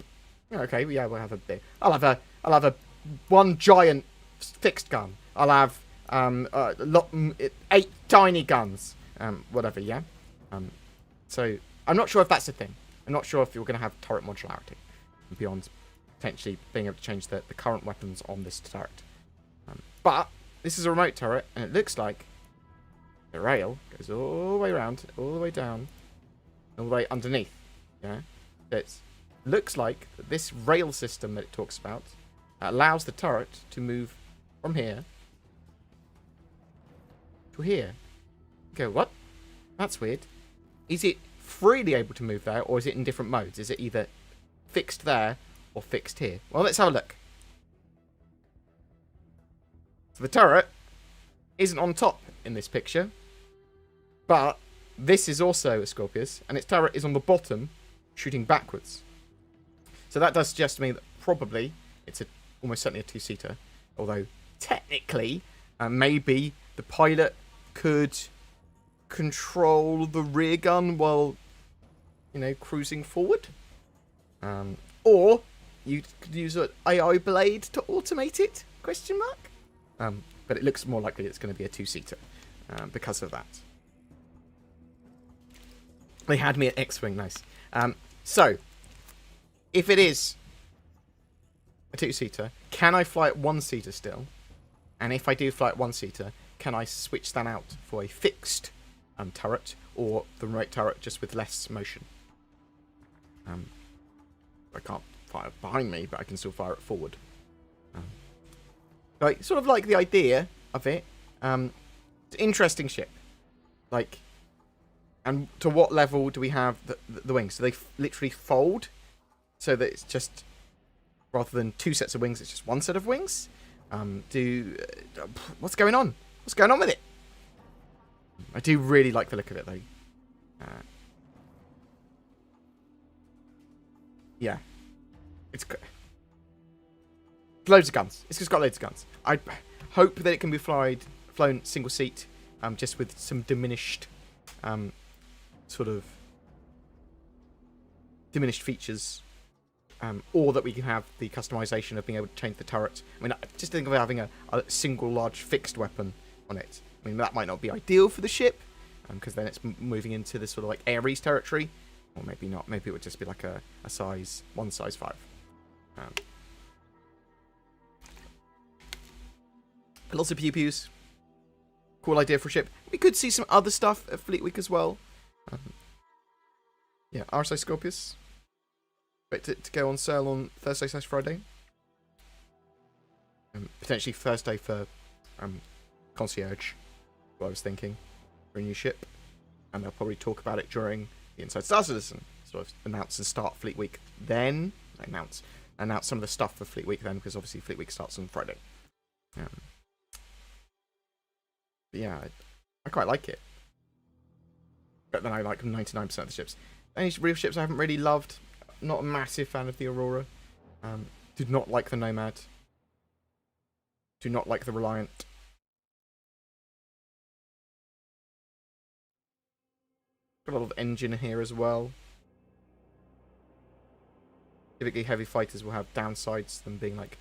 A: Okay, yeah, we'll have a bit. I'll have a one giant fixed gun. I'll have 8 tiny guns. Whatever, yeah. So I'm not sure if that's a thing. I'm not sure if you're going to have turret modularity beyond potentially being able to change the current weapons on this turret. But this is a remote turret, and it looks like the rail goes all the way around, all the way down, all the way underneath. Yeah, it looks like this rail system that it talks about allows the turret to move from here to here. Go, what? That's weird. Is it freely able to move there, or is it in different modes? Is it either fixed there or fixed here? Well, let's have a look. So the turret isn't on top in this picture, but this is also a Scorpius, and its turret is on the bottom, shooting backwards. So that does suggest to me that probably it's almost certainly a two-seater, although technically maybe the pilot could control the rear gun while, cruising forward. Or you could use an AI blade to automate it, ? But it looks more likely it's going to be a two-seater because of that. They had me at X-Wing, nice. So, if it is a two-seater, can I fly at one-seater still? And if I do fly at one-seater, can I switch that out for a fixed turret, or the remote turret just with less motion? I can't fire behind me, but I can still fire it forward. I sort of like the idea of it. It's an interesting ship. And to what level do we have the wings? Do they literally fold so that it's just, rather than 2 sets of wings, it's just 1 set of wings? What's going on? What's going on with it? I do really like the look of it, though. Yeah. It's loads of guns. It's just got loads of guns. I hope that it can be flown single seat, just with some diminished, sort of diminished features, or that we can have the customization of being able to change the turret. I mean, just think of having a single large fixed weapon on it. I mean, that might not be ideal for the ship, because then it's moving into this sort of like Ares territory, or maybe not. Maybe it would just be like a size 1 size 5. But lots of pew pews. Cool idea for a ship. We could see some other stuff at Fleet Week as well. Yeah, RSI Scorpius. Expect it to go on sale on Thursday/Friday. Potentially Thursday for Concierge, what I was thinking, for a new ship. And they'll probably talk about it during the Inside Star Citizen. Sort of announce and start Fleet Week then. Announce some of the stuff for Fleet Week then, because obviously Fleet Week starts on Friday. But yeah, I quite like it. Better than I like 99% of the ships. Any real ships I haven't really loved. Not a massive fan of the Aurora. Did not like the Nomad. Do not like the Reliant. Got a lot of engine here as well. Typically heavy fighters will have downsides, them being like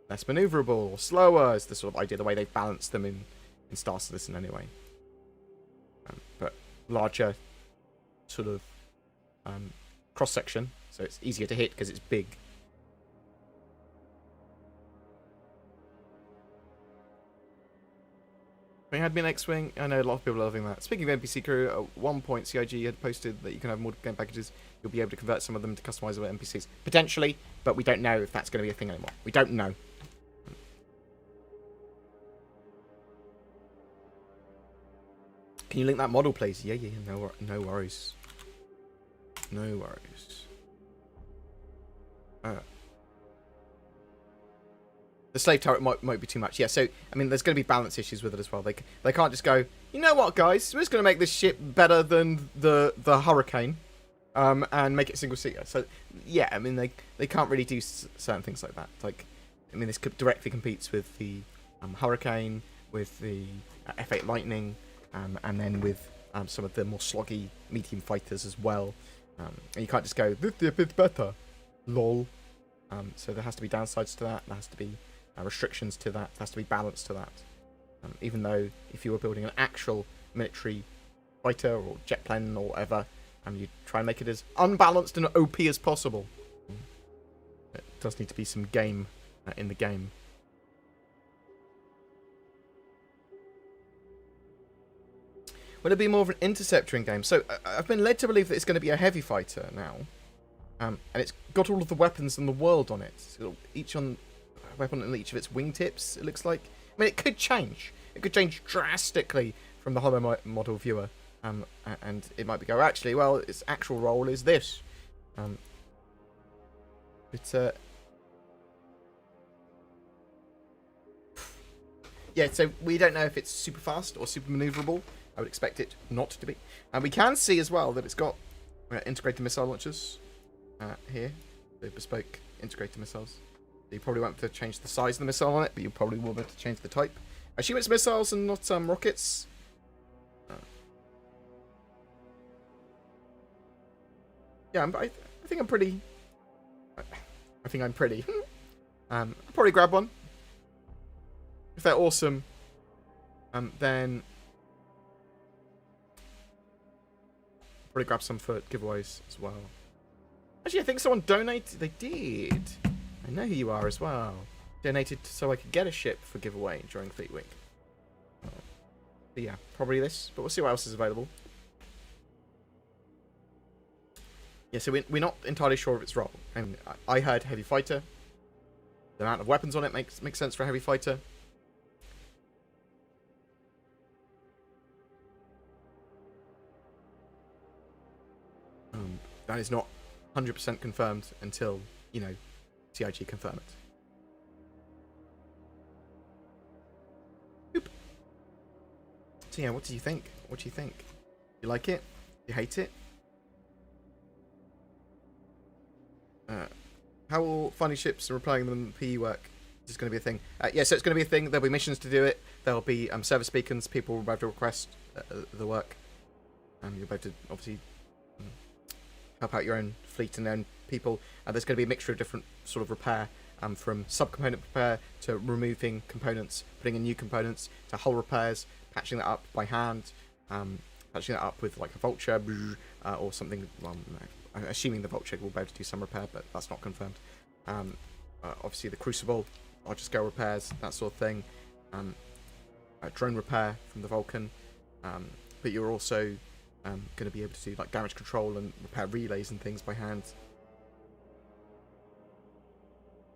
A: less maneuverable or slower. Is the sort of idea, the way they've balanced them in Star Citizen anyway. But larger, sort of cross section, so it's easier to hit because it's big. We had me an X-Wing. I know a lot of people are loving that. Speaking of NPC crew, at one point CIG had posted that you can have more game packages. You'll be able to convert some of them to customizable NPCs. Potentially, but we don't know if that's going to be a thing anymore. We don't know. Can you link that model, please? Yeah, no worries. No worries. The slave turret might be too much. Yeah, so, I mean, there's going to be balance issues with it as well. They can't just go, you know what, guys? We're just going to make this ship better than the Hurricane and make it single-seater. So, yeah, I mean, they can't really do certain things like that. Like, I mean, this directly competes with the Hurricane, with the F8 Lightning, and then with some of the more sloggy medium fighters as well. And you can't just go, this is a bit better. Lol. So there has to be downsides to that. There has to be restrictions to that. There has to be balance to that. Even though if you were building an actual military fighter or jet plane or whatever, you try and make it as unbalanced and OP as possible. It does need to be some game in the game. Will it be more of an interceptor in game? So I've been led to believe that it's going to be a heavy fighter now. And it's got all of the weapons in the world on it. It's got each weapon on each of its wingtips, it looks like. I mean, it could change. It could change drastically from the holo model viewer. And it might be go, actually, well, its actual role is this. Yeah, so we don't know if it's super fast or super maneuverable. I would expect it not to be. And we can see as well that it's got integrated missile launchers. Here, the bespoke integrated missiles. You probably won't be able to change the size of the missile on it, but you probably will be able to change the type. I assume it's missiles and not rockets. Yeah, I think I'm pretty. I think I'm pretty. I'll probably grab one. If they're awesome, then probably grab some for giveaways as well. Actually, I think someone donated. They did. I know who you are as well. Donated so I could get a ship for giveaway during Fleet Week. But yeah, probably this. But we'll see what else is available. Yeah, so we're not entirely sure of its role. And I heard heavy fighter. The amount of weapons on it makes sense for a heavy fighter. That is not 100% confirmed until, you know, CIG confirm it. Boop. So yeah, what do you think? What do you think? You like it? You hate it? How will finding ships and replying them in PE work? Is this going to be a thing? Yeah, so it's going to be a thing. There'll be missions to do it. There'll be service beacons. People will be able to request the work. You'll be able to, obviously, help out your own fleet and own people. There's going to be a mixture of different sort of repair, from sub-component repair to removing components, putting in new components, to hull repairs, patching that up by hand, patching that up with like a vulture or something. Well, no, assuming the vulture will be able to do some repair, but that's not confirmed. Obviously the crucible, larger scale repairs, that sort of thing. Drone repair from the Vulcan, but you're also going to be able to do like damage control and repair relays and things by hand.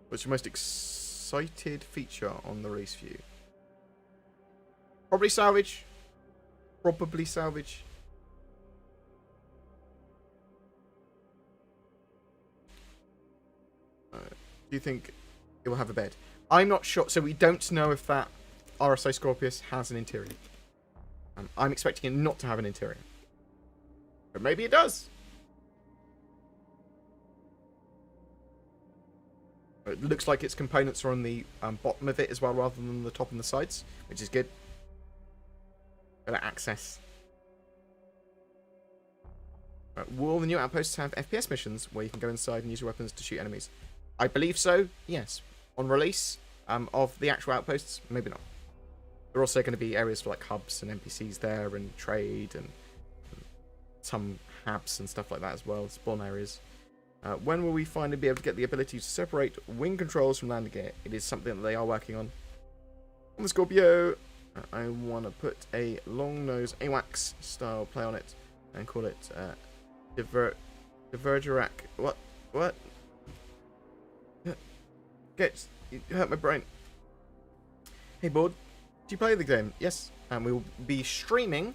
A: What's your most excited feature on the race view? Probably salvage. Probably salvage. Do you think it will have a bed? I'm not sure. So we don't know if that RSI Scorpius has an interior. I'm expecting it not to have an interior. But maybe it does. It looks like its components are on the bottom of it as well, rather than the top and the sides, which is good. Better access. Will the new outposts have FPS missions where you can go inside and use your weapons to shoot enemies? I believe so, yes. On release of the actual outposts, maybe not. There are also going to be areas for like hubs and NPCs there, and trade, and some tabs and stuff like that as well, spawn areas. When will we finally be able to get the ability to separate wing controls from landing gear? It is something that they are working on. On the Scorpio, I want to put a long nose AWACS style play on it and call it Divergerac. What? You hurt my brain. Hey, Bored, do you play the game? Yes, and we will be streaming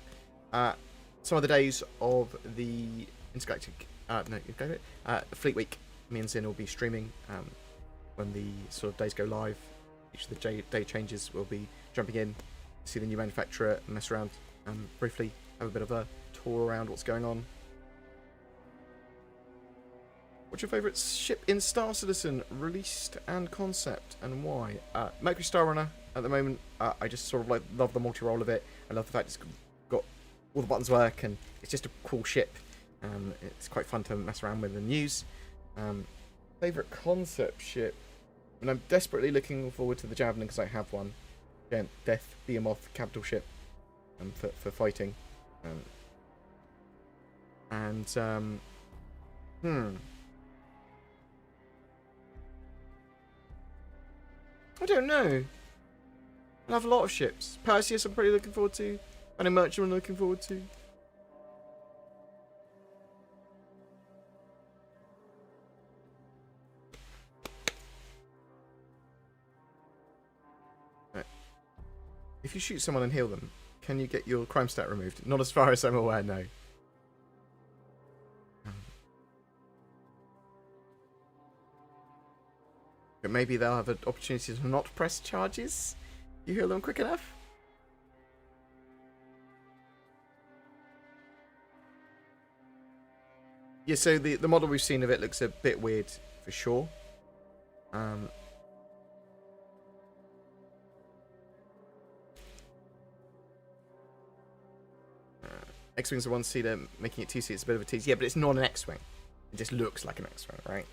A: some of the days of the Intergalactic. Fleet Week. Me and Zin will be streaming when the sort of days go live. Each of the day changes, we'll be jumping in, see the new manufacturer, mess around, and briefly have a bit of a tour around what's going on. What's your favourite ship in Star Citizen, released and concept, and why? Mercury Star Runner at the moment. I just sort of like love the multi-role of it. I love the fact it's got all the buttons work, and it's just a cool ship. It's quite fun to mess around with and use. Favourite concept ship, and I'm desperately looking forward to the Javelin because I have one. Again, Death Behemoth capital ship for fighting. I don't know. I have a lot of ships. Perseus I'm pretty looking forward to. And a Merchant I'm looking forward to. Right. If you shoot someone and heal them, can you get your crime stat removed? Not as far as I'm aware, no. But maybe they'll have an opportunity to not press charges. You heal them quick enough? Yeah, so the model we've seen of it looks a bit weird for sure. X-Wing's a one-seater, making it two-seaters, a bit of a tease. Yeah, but it's not an X-Wing. It just looks like an X-Wing, right?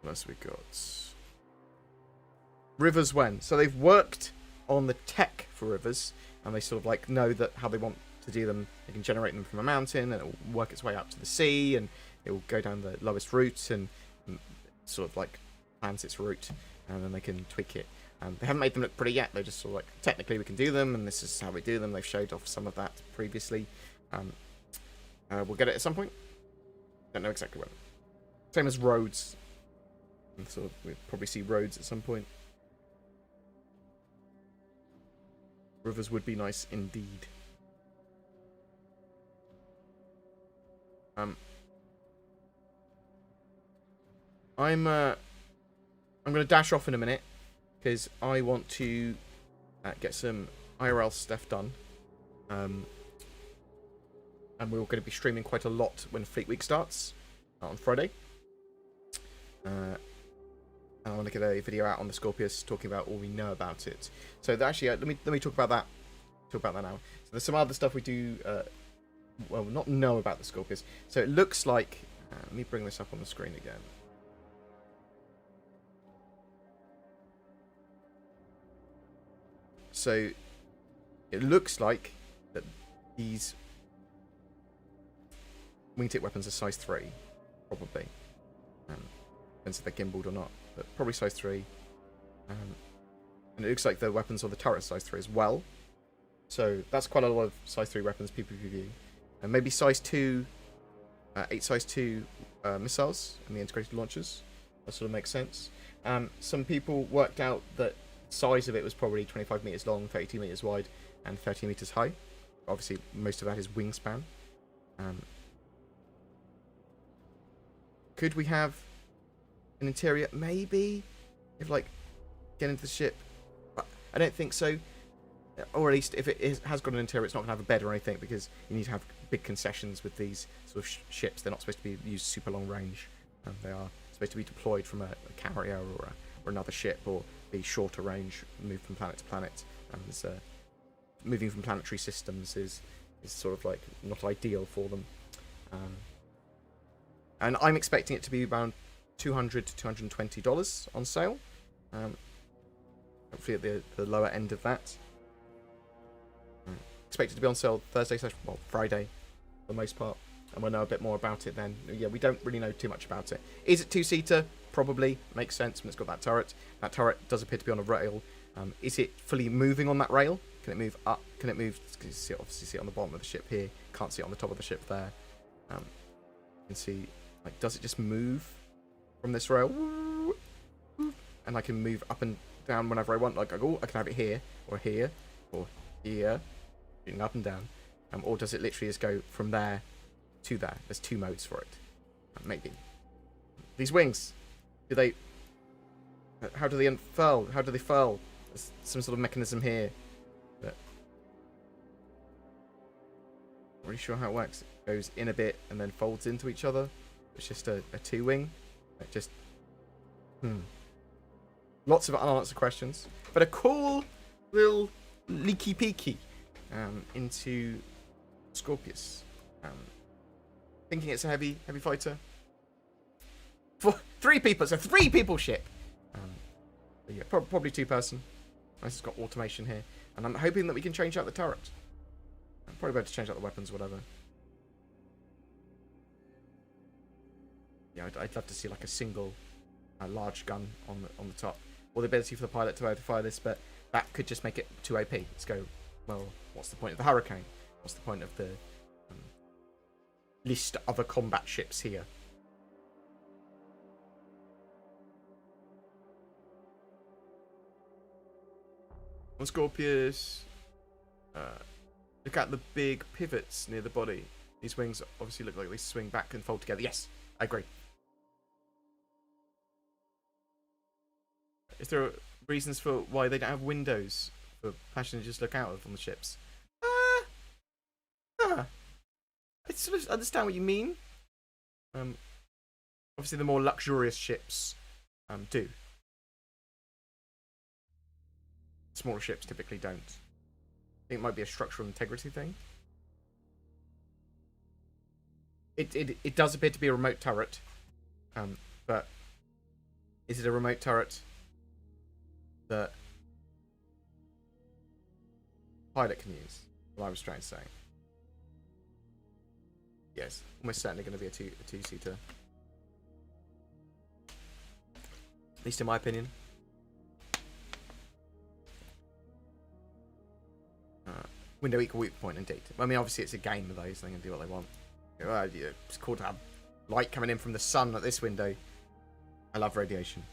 A: What else we got? Rivers when? So they've worked on the tech for rivers, and they sort of like know that how they want to do them. They can generate them from a mountain, and it'll work its way up to the sea, and it will go down the lowest route, and sort of like plans its route, and then they can tweak it. They haven't made them look pretty yet. They're just sort of like, technically we can do them, and this is how we do them. They've showed off some of that previously. We'll get it at some point. Don't know exactly when. Same as roads. And so we'll probably see roads at some point. Rivers would be nice indeed. I'm going to dash off in a minute because I want to get some IRL stuff done. And we're going to be streaming quite a lot when Fleet Week starts on Friday. And I want to get a video out on the Scorpius talking about all we know about it. So actually, let me talk about that. Talk about that now. So there's some other stuff we do. Well, not know about the Scorpius. So it looks like. Let me bring this up on the screen again. So it looks like that these wingtip weapons are size 3, probably. Depends if they're gimbaled or not, but probably size 3. And it looks like the weapons on the turret size 3 as well. So that's quite a lot of size 3 weapons, PPV. And maybe size 2, 8 size 2 missiles and the integrated launchers. That sort of makes sense. Some people worked out that the size of it was probably 25 meters long, 32 meters wide, and 30 meters high. Obviously, most of that is wingspan. Could we have an interior? Maybe. If, like, get into the ship. But I don't think so. Or at least, if it has got an interior, it's not going to have a bed or anything, because you need to have big concessions with these sort of ships. They're not supposed to be used super long range. They are supposed to be deployed from a carrier or another ship, or be shorter range, move from planet to planet. And moving from planetary systems is sort of like not ideal for them. And I'm expecting it to be around $200 to $220 on sale. hopefully at the lower end of that. Expected to be on sale Thursday, well, Friday for the most part, and we'll know a bit more about it then. Yeah, we don't really know too much about it. Is it two-seater? Probably. Makes sense when it's got that turret. That turret does appear to be on a rail. Is it fully moving on that rail? Can it move up? Can it move? You can obviously see it on the bottom of the ship here. Can't see it on the top of the ship there. You can see, like, does it just move from this rail? And I can move up and down whenever I want. Like, oh, I can have it here, or here, or here, shooting up and down. Or does it literally just go from there to there? There's two modes for it. Maybe. These wings, do they... How do they unfurl? How do they furl? There's some sort of mechanism here. But not really sure how it works. It goes in a bit and then folds into each other. It's just a two-wing. It just... Lots of unanswered questions. But a cool little leaky peeky into Scorpius. Thinking it's a heavy fighter. For 3 people. It's a 3-people ship. Yeah, probably 2-person. Nice, it's got automation here. And I'm hoping that we can change out the turret. I'm probably better to change out the weapons, whatever. Yeah, I'd love to see like a single large gun on the top. Or the ability for the pilot to be able to fire this, but that could just make it too OP. Let's go, well, what's the point of the Hurricane? What's the point of the list of other combat ships here? On Scorpius, look at the big pivots near the body. These wings obviously look like they swing back and fold together. Yes, I agree. Is there reasons for why they don't have windows for passengers to look out of on the ships? I sort of understand what you mean. Obviously, the more luxurious ships do. Smaller ships typically don't. I think it might be a structural integrity thing. It does appear to be a remote turret, but is it a remote turret that pilot can use? What I was trying to say. Yes, almost certainly going to be a two-seater. At least in my opinion. Window equal weak point indeed. I mean, obviously it's a game of those. They can do what they want. It's cool to have light coming in from the sun at this window. I love radiation.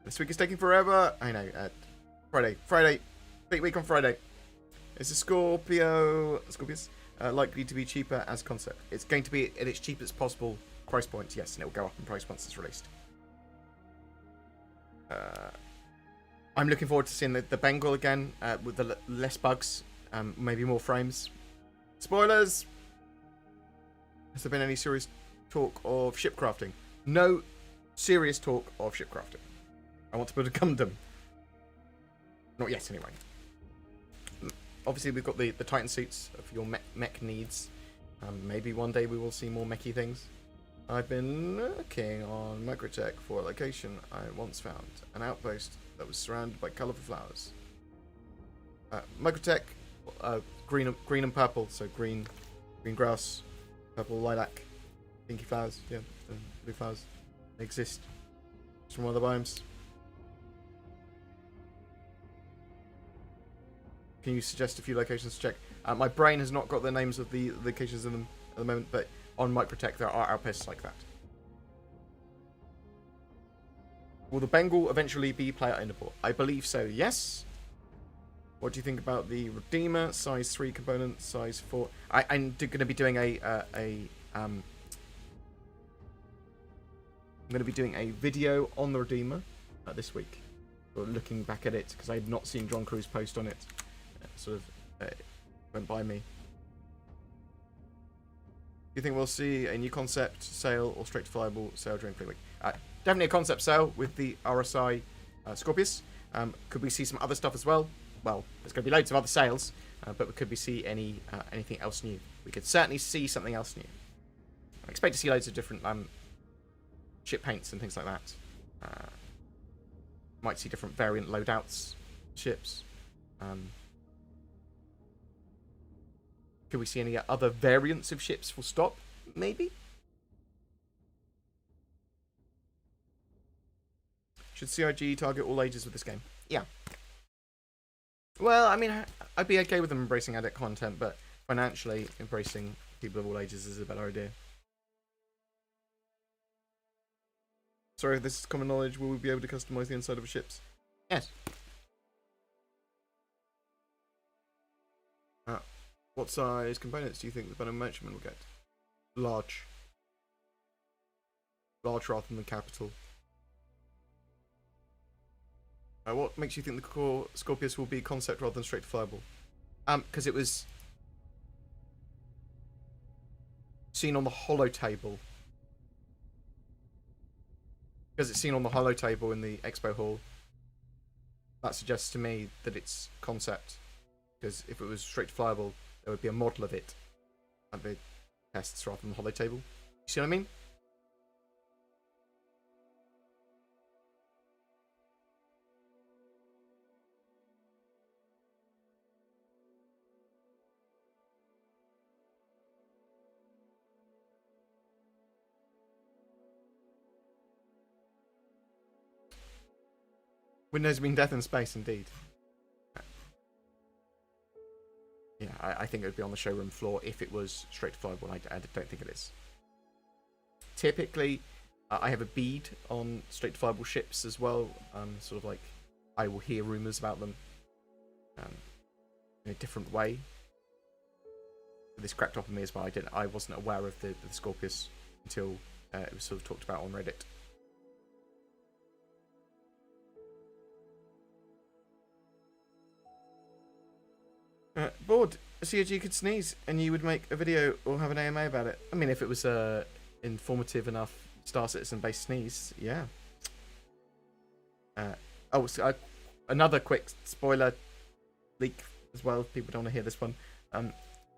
A: This week is taking forever. I know. Friday. Big week on Friday. Is the Scorpius likely to be cheaper as concept? It's going to be at its cheapest possible price point, yes, and it will go up in price once it's released. I'm looking forward to seeing the Bengal again with the less bugs, maybe more frames. Spoilers! Has there been any serious talk of ship crafting? No serious talk of ship crafting. I want to build a Gundam. Not yet, anyway. Obviously, we've got the Titan suits for your mech needs. Maybe one day we will see more mechy things. I've been looking on Microtech for a location I once found. An outpost that was surrounded by colourful flowers. Microtech, green and purple. So green grass, purple lilac, pinky flowers. Yeah, blue flowers. They exist. It's from one of the biomes. Can you suggest a few locations to check? My brain has not got the names of the locations in them at the moment, but on Microtech there are outposts like that. Will the Bengal eventually be player ownable? I believe so, yes. What do you think about the Redeemer? Size 3 component, size 4. I'm going to be doing I'm going to be doing a video on the Redeemer this week. Or looking back at it, because I had not seen John Cruz post on it. Sort of went by me. Do you think we'll see a new concept sale or straight to flyable sale during Fleet Week? Definitely a concept sale with the RSI Scorpius. Could we see some other stuff as well? Well, there's going to be loads of other sales, but could we see anything else new? We could certainly see something else new. I expect to see loads of different ship paints and things like that. Might see different variant loadouts, ships. Could we see any other variants of ships full stop? Maybe? Should CIG target all ages with this game? Yeah. Well, I mean, I'd be okay with them embracing addict content, but financially, embracing people of all ages is a better idea. Sorry if this is common knowledge, will we be able to customize the inside of the ships? Yes. What size components do you think the Venom Merchantman will get? Large. Large rather than capital. What makes you think the core Scorpius will be concept rather than straight to flyable? Because it was seen on the holo table. Because it's seen on the holo table in the expo hall. That suggests to me that it's concept. Because if it was straight to flyable, there would be a model of it at the tests rather than the holo table. You see what I mean? Windows mean death in space, indeed. Yeah, I think it would be on the showroom floor if it was straight to flyable. I don't think it is. Typically, I have a bead on straight to flyable ships as well. Sort of like, I will hear rumours about them in a different way. This crept up on me as well. I wasn't aware of the Scorpius until it was sort of talked about on Reddit. Bored. COG could sneeze and you would make a video or have an AMA about it. I mean, if it was informative enough Star Citizen based sneeze, yeah. Another quick spoiler leak as well, if people don't want to hear this one.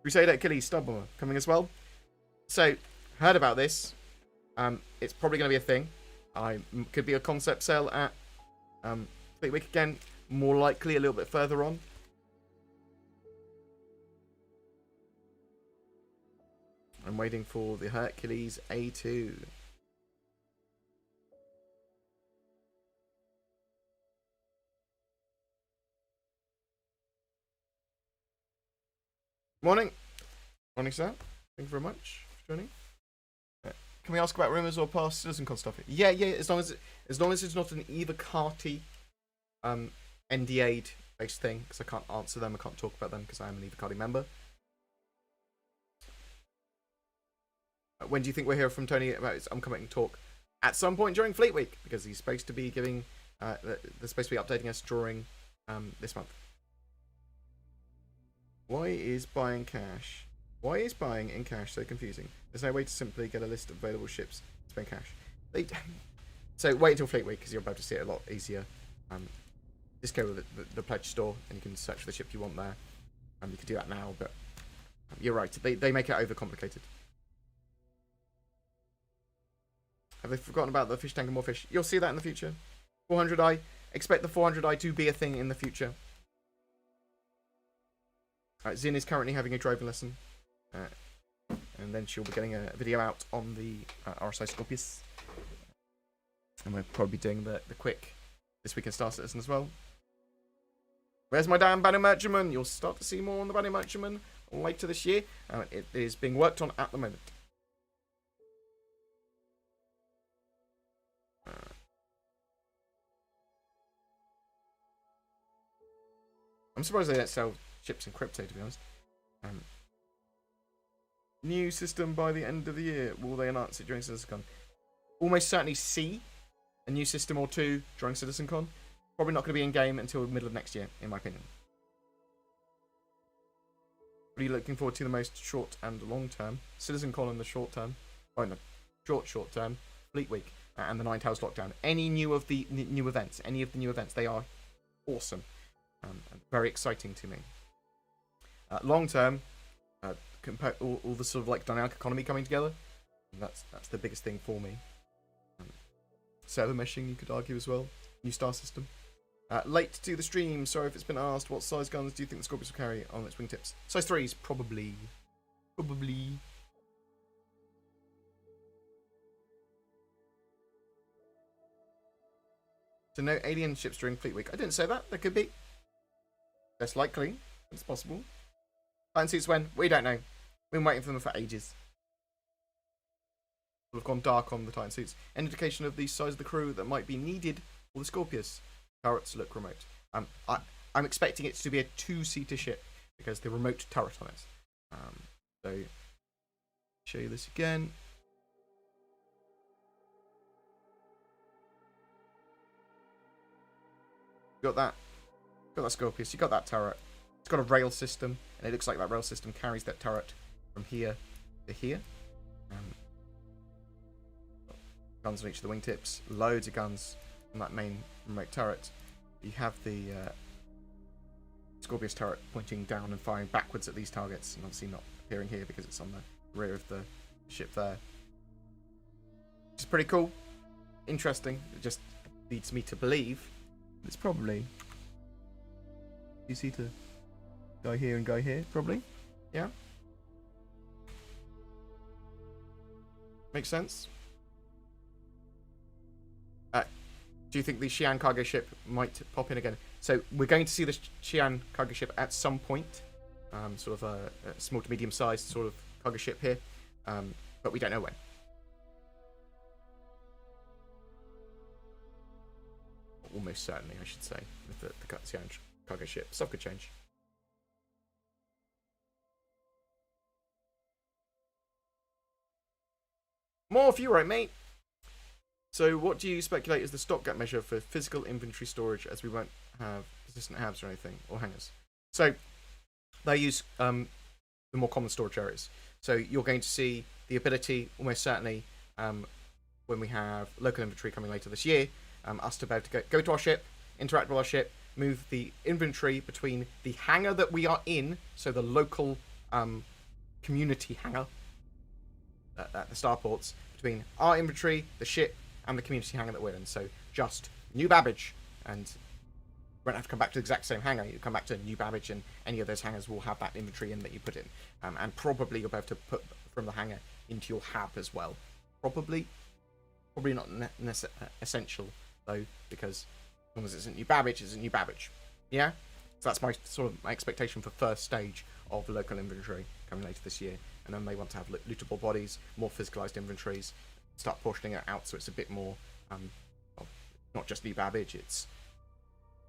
A: Crusader Achilles Star Bomber coming as well. So, heard about this. It's probably going to be a thing. Could be a concept sale at Fleet Week again. More likely a little bit further on. I'm waiting for the Hercules A2. Morning. Morning, sir. Thank you very much for joining. Can we ask about rumours or past CitizenCon stuff? Yeah, as long as it's not an either Carty NDA'd based thing, because I can't answer them, I can't talk about them because I am an either Carty member. When do you think we'll hear from Tony about his upcoming talk? At some point during Fleet Week, because he's supposed to be giving, they're supposed to be updating us during this month. Why is buying in cash so confusing? There's no way to simply get a list of available ships to spend cash. So wait until Fleet Week, because you're about to see it a lot easier. Just go with the pledge store, and you can search for the ship you want there. You can do that now, but you're right. They make it overcomplicated. Have they forgotten about the fish tank and more fish? You'll see that in the future. 400i. Expect the 400i to be a thing in the future. Zin is currently having a driving lesson. And then she'll be getting a video out on the RSI Scorpius. And we'll probably be doing the quick this week in Star Citizen as well. Where's my damn Banner Merchantman? You'll start to see more on the Banner Merchantman later this year. It is being worked on at the moment. I'm surprised they don't sell chips in crypto, to be honest. New system by the end of the year. Will they announce it during CitizenCon? Almost certainly see a new system or two during CitizenCon. Probably not going to be in game until the middle of next year, in my opinion. What are you looking forward to the most short and long term? CitizenCon in the short term. Oh no, short term. Fleet Week and the Nine Tails lockdown. Any new of the new events? Any of the new events? They are awesome. Very exciting to me. Long term, all the sort of like dynamic economy coming together. That's the biggest thing for me. Server meshing, you could argue as well. New star system. Late to the stream. Sorry if it's been asked. What size guns do you think the Scorpius will carry on its wingtips? Size 3s, probably. Probably. So no alien ships during Fleet Week. I didn't say that. There could be. Less likely. It's possible. Titan suits when? We don't know. We've been waiting for them for ages. We've gone dark on the Titan suits. An indication of the size of the crew that might be needed for the Scorpius. Turrets look remote. I'm expecting it to be a 2-seater ship because the remote turret on it. So, show you this again. Got that. Got that Scorpius. You got that turret. It's got a rail system, and it looks like that rail system carries that turret from here to here. Guns on each of the wingtips. Loads of guns on that main remote turret. You have the Scorpius turret pointing down and firing backwards at these targets, and obviously not appearing here because it's on the rear of the ship there. Which is pretty cool. Interesting. It just leads me to believe it's probably easy to go here and go here, probably. Yeah. Makes sense. Do you think the Xi'an cargo ship might pop in again? So we're going to see the Xi'an cargo ship at some point. Sort of a small to medium sized sort of cargo ship here. But we don't know when. Almost certainly, I should say, with the Xi'an cargo ship. Stuff could change. More for you, right, mate? So what do you speculate is the stopgap measure for physical inventory storage, as we won't have persistent habs or anything, or hangars? So they use the more common storage areas. So you're going to see the ability, almost certainly, when we have local inventory coming later this year, us to be able to go to our ship, interact with our ship, move the inventory between the hangar that we are in, so the local community hangar at the starports, between our inventory, the ship, and the community hangar that we're in. So just New Babbage, and you won't have to come back to the exact same hangar. You come back to New Babbage, and any of those hangars will have that inventory in that you put in. And probably you'll be able to put from the hangar into your hab as well. Probably not essential though, because as long as it's in New Babbage, it's in New Babbage. Yeah. So that's my expectation for first stage of local inventory coming later this year. And then they want to have lootable bodies, more physicalized inventories, start portioning it out so it's a bit more, not just New Babbage, it's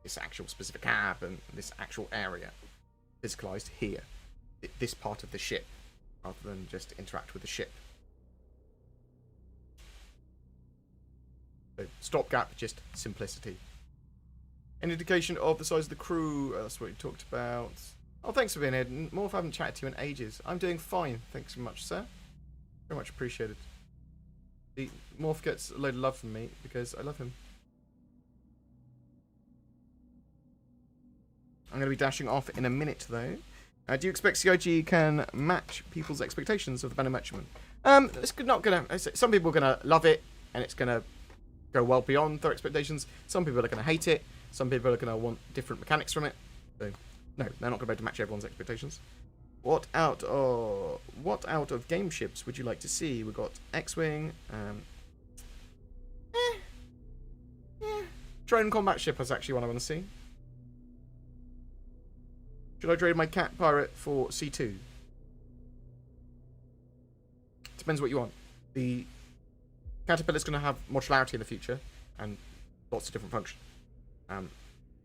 A: this actual specific hab and this actual area physicalized here, this part of the ship, rather than just interact with the ship. So stopgap, just simplicity. An indication of the size of the crew, that's what you talked about. Oh, thanks for being here. Morph, I haven't chatted to you in ages. I'm doing fine. Thanks so much, sir. Very much appreciated. Morph gets a load of love from me because I love him. I'm going to be dashing off in a minute, though. Do you expect CIG can match people's expectations of the Banner Merchantman? It's not going to... Some people are going to love it, and it's going to go well beyond their expectations. Some people are going to hate it. Some people are going to want different mechanics from it. So, no, they're not going to be able to match everyone's expectations. What out of game ships would you like to see? We've got X-Wing. Drone combat ship is actually one I want to see. Should I trade my Cat Pirate for C2? Depends what you want. The Caterpillar's going to have modularity in the future and lots of different functions.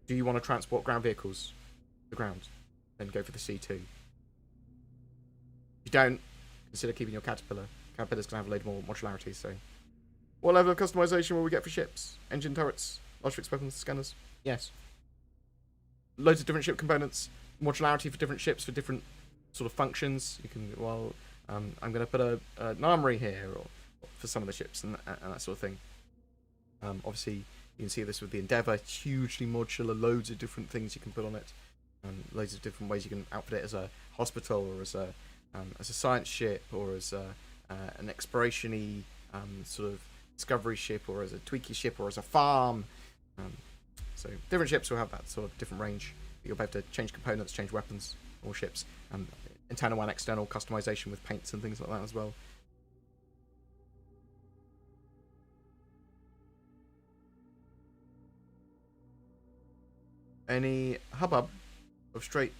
A: Do you want to transport ground vehicles to the ground? Then go for the C2. If you don't, consider keeping your Caterpillar. Caterpillar's going to have a load more modularity, so... What level of customization will we get for ships? Engine turrets, large fixed weapons, scanners? Yes. Loads of different ship components, modularity for different ships, for different sort of functions. You can, well, I'm going to put an armory here, or for some of the ships, and that sort of thing. Obviously, you can see this with the Endeavour, hugely modular, loads of different things you can put on it. Loads of different ways you can outfit it as a hospital, or as a science ship, or as an exploration-y sort of discovery ship, or as a tweaky ship, or as a farm. So different ships will have that sort of different range. You'll be able to change components, change weapons, all ships, and internal and external customization with paints and things like that as well. Any hubbub of straight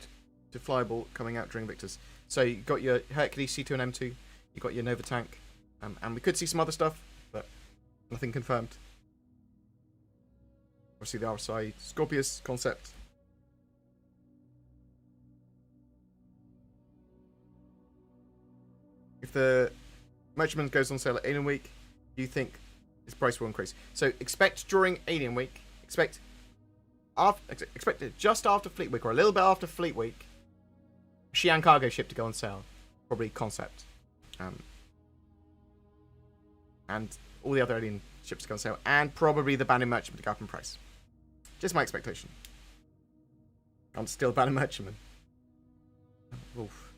A: to flyable coming out during Victors? So you got your Hercules C2 and M2, you got your Nova tank, and we could see some other stuff, but nothing confirmed. Obviously the RSI Scorpius concept. If the Merchantman goes on sale at Alien Week, do you think its price will increase? So expect during Alien Week, expect it just after Fleet Week, or a little bit after Fleet Week, Xi'an cargo ship to go on sale. Probably concept. And all the other alien ships to go on sale. And probably the Bandit Merchantman to go up in price. Just my expectation. I'm still a Bandit Merchantman. Oof.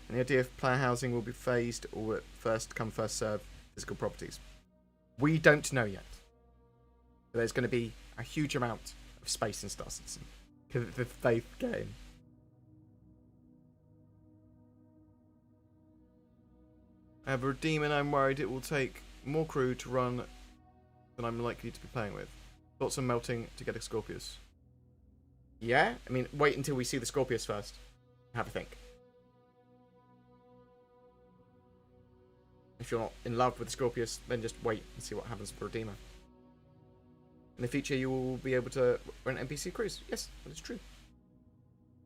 A: Any idea if player housing will be phased or first come first serve physical properties? We don't know yet. But there's going to be a huge amount of space in Star Citizen. Because it's the faith game. I have a Redeemer and I'm worried it will take more crew to run than I'm likely to be playing with. Thoughts on melting to get a Scorpius? Yeah? I mean, wait until we see the Scorpius first. Have a think. If you're not in love with the Scorpius, then just wait and see what happens with Redeemer. In the future, you will be able to rent NPC crews. Yes, that is true.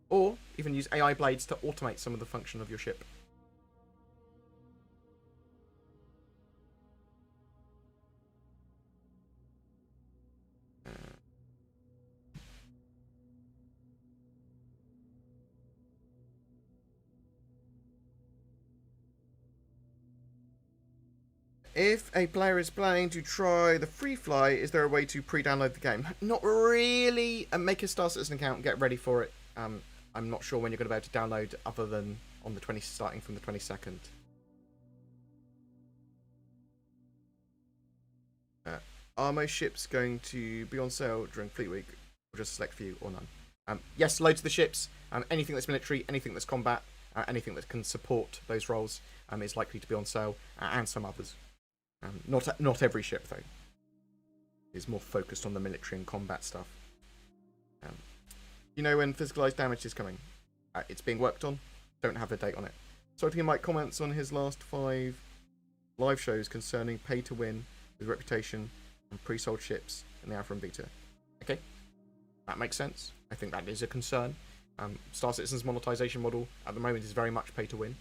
A: Or even use AI blades to automate some of the function of your ship. If a player is planning to try the free fly, is there a way to pre-download the game? Not really. Make a Star Citizen account, get ready for it. I'm not sure when you're going to be able to download, other than on the starting from the 22nd. Are most ships going to be on sale during Fleet Week, or just select few, or none? Yes, loads of the ships. Anything that's military, anything that's combat, anything that can support those roles is likely to be on sale, and some others. Not every ship, though. Is more focused on the military and combat stuff. You know when physicalized damage is coming? It's being worked on. Don't have a date on it. So I think he might comments on his last 5 live shows concerning pay to win with reputation and pre-sold ships in the Alpha and Beta. Okay, that makes sense. I think that is a concern. Star Citizen's monetization model at the moment is very much pay to win.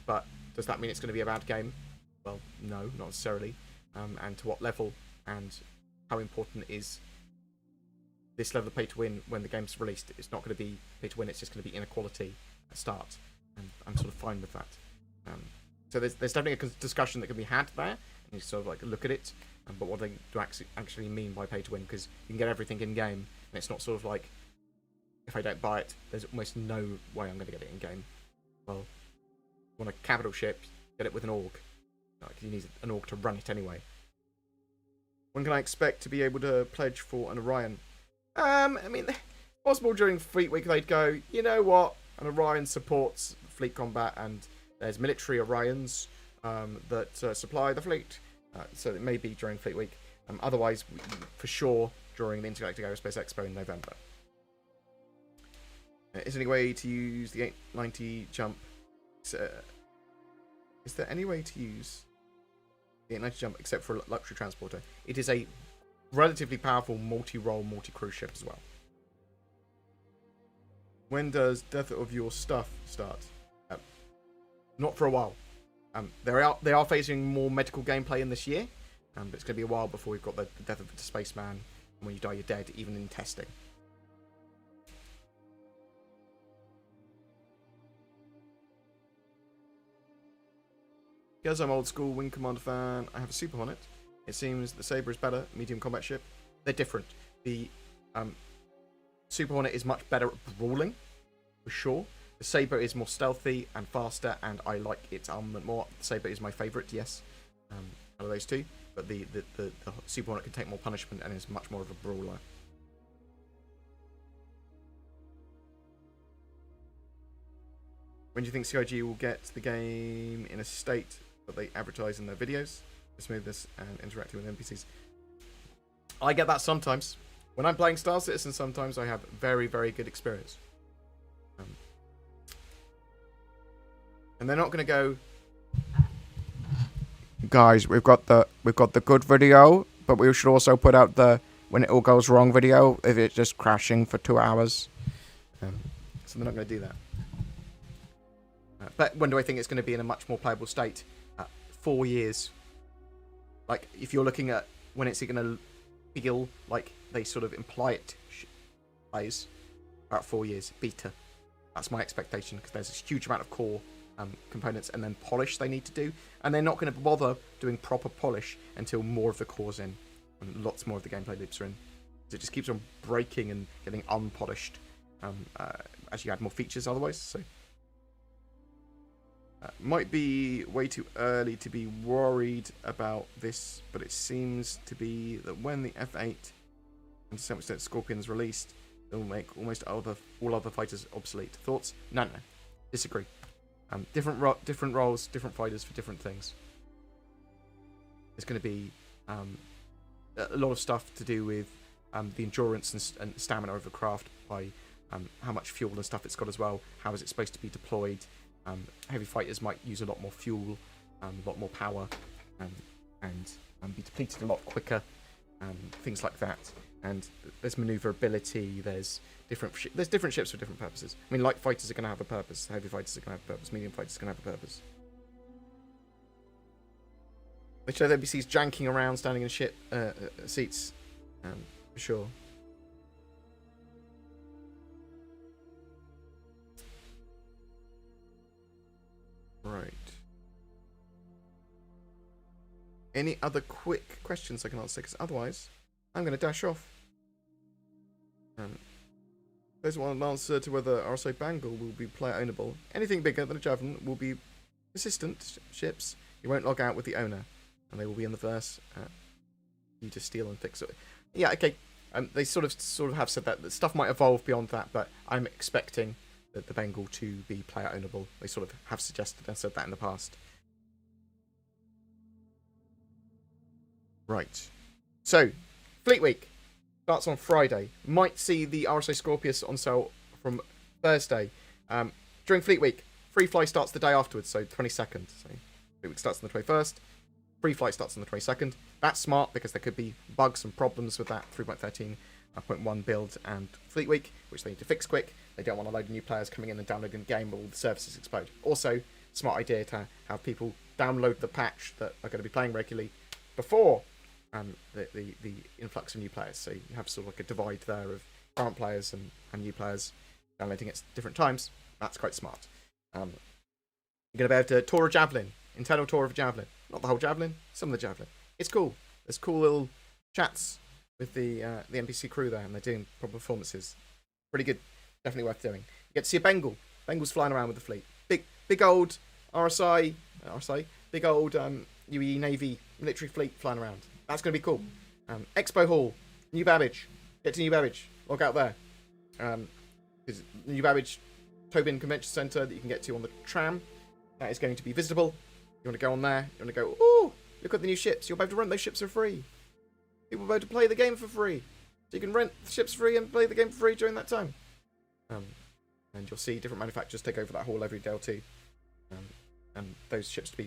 A: But does that mean it's going to be a bad game? Well, no, not necessarily. And to what level, and how important is this level of pay to win when the game's released? It's not going to be pay to win, it's just going to be inequality at start. And I'm sort of fine with that. So there's definitely a discussion that can be had there, and you sort of like look at it. But what they do actually mean by pay to win, because you can get everything in game, and it's not sort of like, if I don't buy it, there's almost no way I'm going to get it in game. Well, you want a capital ship, get it with an org. Like, you need an org to run it anyway. When can I expect to be able to pledge for an Orion? I mean, it's possible during Fleet Week they'd go, you know what, an Orion supports fleet combat, and there's military Orions that supply the fleet. So it may be during Fleet Week. Otherwise, for sure, during the Intergalactic Aerospace Expo in November. Is there any way to use the 890 jump? Is there any way to use the 890 jump except for a luxury transporter? It is a relatively powerful multi-role, multi-crew ship as well. When does Death of Your Stuff start? Not for a while. They are facing more medical gameplay in this year, but it's going to be a while before we've got the Death of the Spaceman, and when you die you're dead, even in testing. Because I'm old school Wing Commander fan, I have a Super Hornet. It seems the Sabre is better, medium combat ship. They're different. The Super Hornet is much better at brawling, for sure. The Sabre is more stealthy and faster, and I like its armament more. The Sabre is my favourite, yes, out of those two. But the Super Hornet can take more punishment and is much more of a brawler. When do you think CIG will get the game in a state that they advertise in their videos? The smoothness and interacting with NPCs. I get that sometimes. When I'm playing Star Citizen, sometimes I have very, very good experience. And they're not going to go, guys, we've got the good video, but we should also put out the when it all goes wrong video if it's just crashing for 2 hours. So they're not going to do that. But when do I think it's going to be in a much more playable state? 4 years. Like, if you're looking at when it's going to feel like they sort of imply it plays, about 4 years. Beta. That's my expectation, because there's a huge amount of core components and then polish they need to do. And they're not going to bother doing proper polish until more of the core's in. And lots more of the gameplay loops are in. So it just keeps on breaking and getting unpolished as you add more features otherwise. So might be way too early to be worried about this, but it seems to be that when the F8 and to some extent Scorpion is released, it will make almost all other fighters obsolete. Thoughts? No. Disagree. Different roles, different fighters for different things. There's going to be a lot of stuff to do with the endurance and stamina of the craft by how much fuel and stuff it's got as well. How is it supposed to be deployed? Heavy fighters might use a lot more fuel, a lot more power, and be depleted a lot quicker. Things like that. And there's maneuverability. There's different ships for different purposes. I mean, light fighters are going to have a purpose. Heavy fighters are going to have a purpose. Medium fighters are going to have a purpose. They show the NPCs janking around, standing in ship seats, for sure. Right. Any other quick questions I can answer? Because otherwise, I'm going to dash off. Those want an answer to whether RSI Bangle will be player ownable. Anything bigger than a Javelin will be persistent ships. You won't log out with the owner, and they will be in the verse. You just steal and fix it. Yeah, okay. They sort of have said that stuff might evolve beyond that, but I'm expecting the Bengal to be player ownable. They sort of have suggested and said that in the past. Right. So, Fleet Week starts on Friday. Might see the RSA Scorpius on sale from Thursday. During Fleet Week, free fly starts the day afterwards, so 22nd. So Fleet Week starts on the 21st. Free flight starts on the 22nd. That's smart because there could be bugs and problems with that 3.13.1 build and Fleet Week, which they need to fix quick. They don't want a load of new players coming in and downloading the game, but all the services explode. Also, smart idea to have people download the patch that are going to be playing regularly before the influx of new players. So you have sort of like a divide there of current players and new players downloading at different times. That's quite smart. You're going to be able to tour a Javelin, internal tour of a Javelin. Not the whole Javelin, some of the Javelin. It's cool. There's cool little chats with the NPC crew there, and they're doing proper performances. Pretty good. Definitely worth doing. You get to see a Bengal. Bengal's flying around with the fleet. Big old RSI, big old UE Navy military fleet flying around. That's going to be cool. Expo Hall, New Babbage. Get to New Babbage. Log out there. New Babbage Tobin Convention Centre that you can get to on the tram. That is going to be visitable. You want to go on there. You want to go, ooh, look at the new ships. You'll be able to rent those ships for free. People will be able to play the game for free. So you can rent the ships free and play the game for free during that time. And you'll see different manufacturers take over that hall every day or two. And those ships to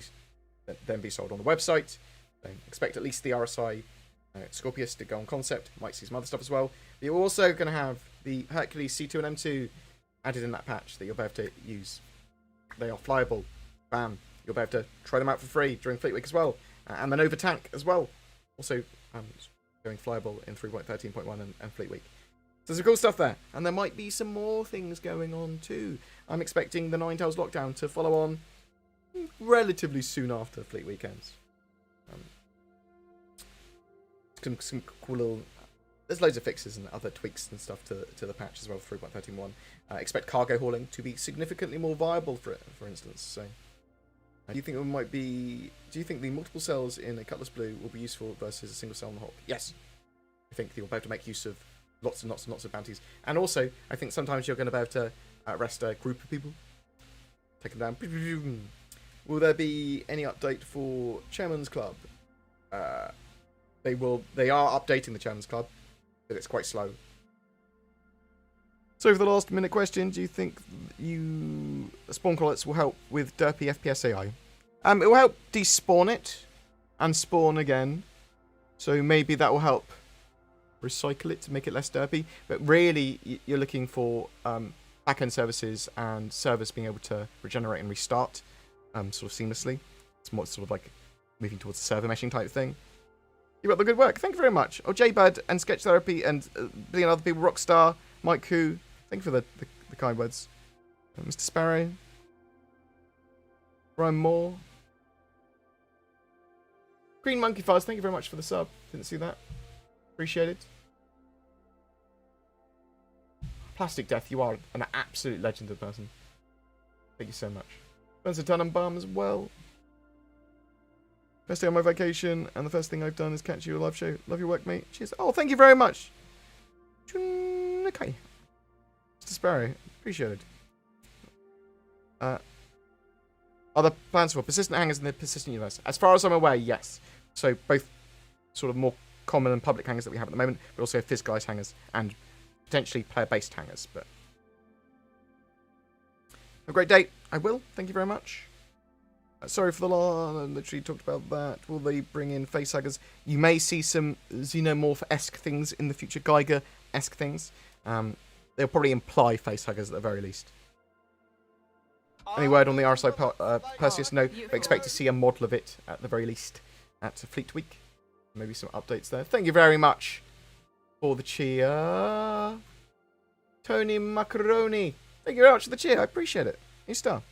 A: then be sold on the website. So expect at least the RSI Scorpius to go on concept. Might see some other stuff as well. But you're also going to have the Hercules C2 and M2 added in that patch that you'll be able to use. They are flyable. Bam. You'll be able to try them out for free during Fleet Week as well. And the Nova Tank as well. Also going flyable in 3.13.1 and Fleet Week. So there's some cool stuff there. And there might be some more things going on too. I'm expecting the Ninetales lockdown to follow on relatively soon after Fleet Week ends. Some cool little... There's loads of fixes and other tweaks and stuff to the patch as well, 3.13.1. Expect cargo hauling to be significantly more viable for instance. So, do you think the multiple cells in a Cutlass Blue will be useful versus a single cell on the Hawk? Yes. I think you'll be able to make use of lots and lots of bounties. And also, I think sometimes you're going to be able to arrest a group of people. Take it down. Will there be any update for Chairman's Club? They are updating the Chairman's Club, but it's quite slow. So for the last minute question, do you think spawn crawlers will help with derpy FPS AI? It will help despawn it and spawn again. So maybe that will help recycle it to make it less derpy. But really, you're looking for backend services and servers being able to regenerate and restart sort of seamlessly. It's more sort of like moving towards a server meshing type thing. You got the good work. Thank you very much. Oh, J-Bud and Sketch Therapy and billion other people. Rockstar, Mike Who. Thank you for the kind words. Mr. Sparrow. Ryan Moore. Green Monkey Fuzz, thank you very much for the sub. Didn't see that. Appreciate it. Plastic Death, you are an absolute legend of person. Thank you so much. Spencer Tannenbaum as well. First day on my vacation, and the first thing I've done is catch you a live show. Love your work, mate. Cheers. Oh, thank you very much. Okay. Mr. Sparrow, appreciate it. Are there plans for persistent hangers in the persistent universe? As far as I'm aware, yes. So both sort of more common and public hangers that we have at the moment, but also physicalized hangers and potentially player-based hangers. But have a great day. I will. Thank you very much. Sorry for the literally talked about that. Will they bring in facehuggers? You may see some Xenomorph-esque things in the future, Geiger-esque things. They'll probably imply facehuggers at the very least. Any word on the RSI Perseus? No, but expect to see a model of it at the very least at Fleet Week. Maybe some updates there. Thank you very much for the cheer. Tony Macaroni. Thank you very much for the cheer. I appreciate it. You star.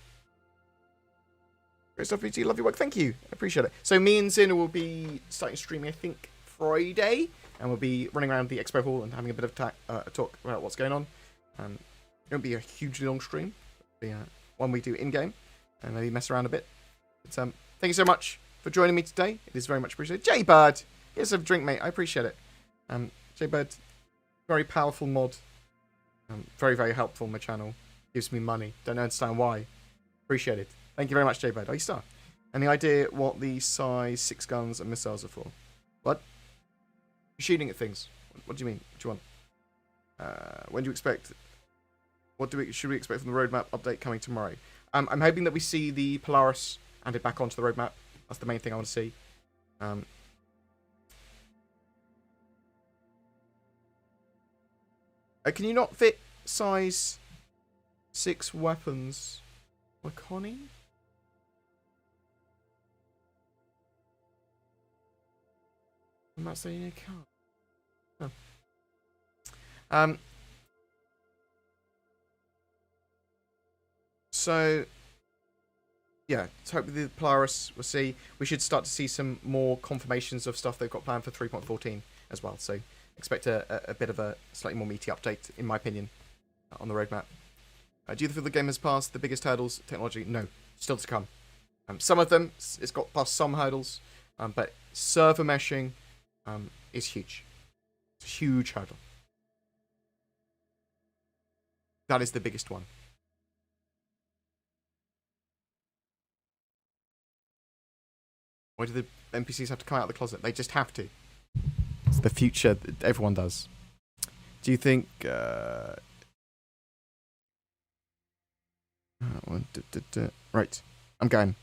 A: Great stuff, BT. Love your work. Thank you. I appreciate it. So me and Zin will be starting streaming, I think, Friday. And we'll be running around the expo hall and having a bit of a talk about what's going on. It won't be a hugely long stream. It'll be one we do in-game. And maybe mess around a bit. But thank you so much for joining me today. It is very much appreciated. J-Bird! Here's a drink, mate. I appreciate it. J-Bird, very powerful mod. Very, very helpful on my channel. Gives me money. Don't understand why. Appreciate it. Thank you very much, J-Bird. You star. Any idea what the size 6 guns and missiles are for? What? You're shooting at things. What do you mean? What do you want? When do you expect... should we expect from the roadmap update coming tomorrow? I'm hoping that we see the Polaris added back onto the roadmap. That's the main thing I want to see. Can you not fit size 6 weapons? Connie? I'm not saying you can't. Oh. So, yeah, let's hope with the Polaris we'll see. We should start to see some more confirmations of stuff they've got planned for 3.14 as well. So, expect a bit of a slightly more meaty update, in my opinion, on the roadmap. Do you feel the game has passed the biggest hurdles technology? No, still to come. Some of them, it's got past some hurdles, but server meshing is huge. It's a huge hurdle. That is the biggest one. Why do the NPCs have to come out of the closet? They just have to. It's the future that everyone does. Do you think... Right, I'm going.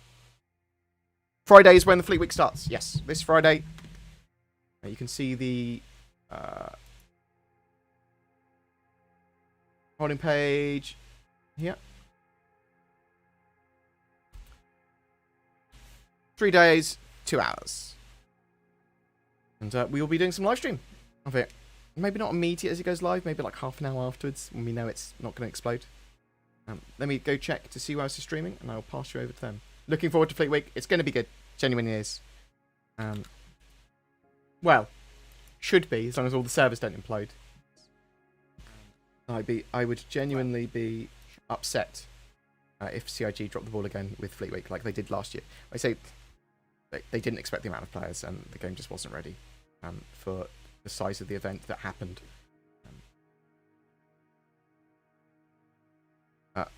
A: Friday is when the Fleet Week starts. Yes, this Friday. You can see the holding page here. 3 days, 2 hours. And we will be doing some live stream of it. Maybe not immediate as it goes live, maybe like half an hour afterwards when we know it's not going to explode. Let me go check to see who else is streaming, and I'll pass you over to them. Looking forward to Fleet Week. It's going to be good. Genuinely is. Well, should be, as long as all the servers don't implode. I would genuinely be upset if CIG dropped the ball again with Fleet Week, like they did last year. I say they didn't expect the amount of players, and the game just wasn't ready for the size of the event that happened.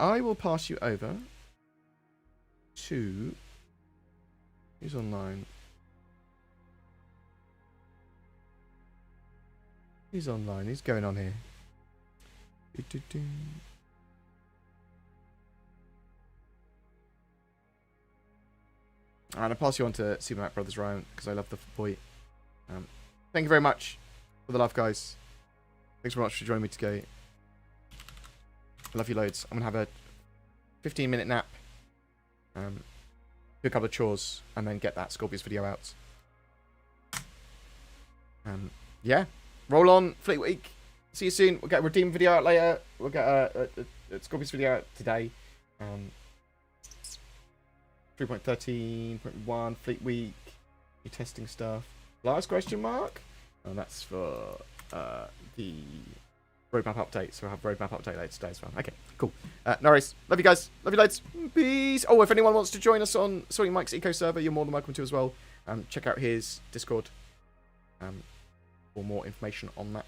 A: I will pass you over 2. Who's online? Who's online? Who's going on here? And I'll pass you on to Super Mac Brothers Ryan because I love the boy. Thank you very much for the love, guys. Thanks very much for joining me today. I love you loads. I'm going to have a 15-minute nap. Do a couple of chores and then get that Scorpius video out. Yeah. Roll on, Fleet Week. See you soon. We'll get a Redeem video out later. We'll get a Scorpius video out today. 3.13.1 Fleet Week. New testing stuff. Last question mark? And that's for the roadmap update. So we'll have roadmap update later today as well. Okay, cool. No worries. Love you guys. Love you loads. Peace. Oh, if anyone wants to join us on Sorry Mike's Eco server, you're more than welcome to as well. Check out his Discord for more information on that.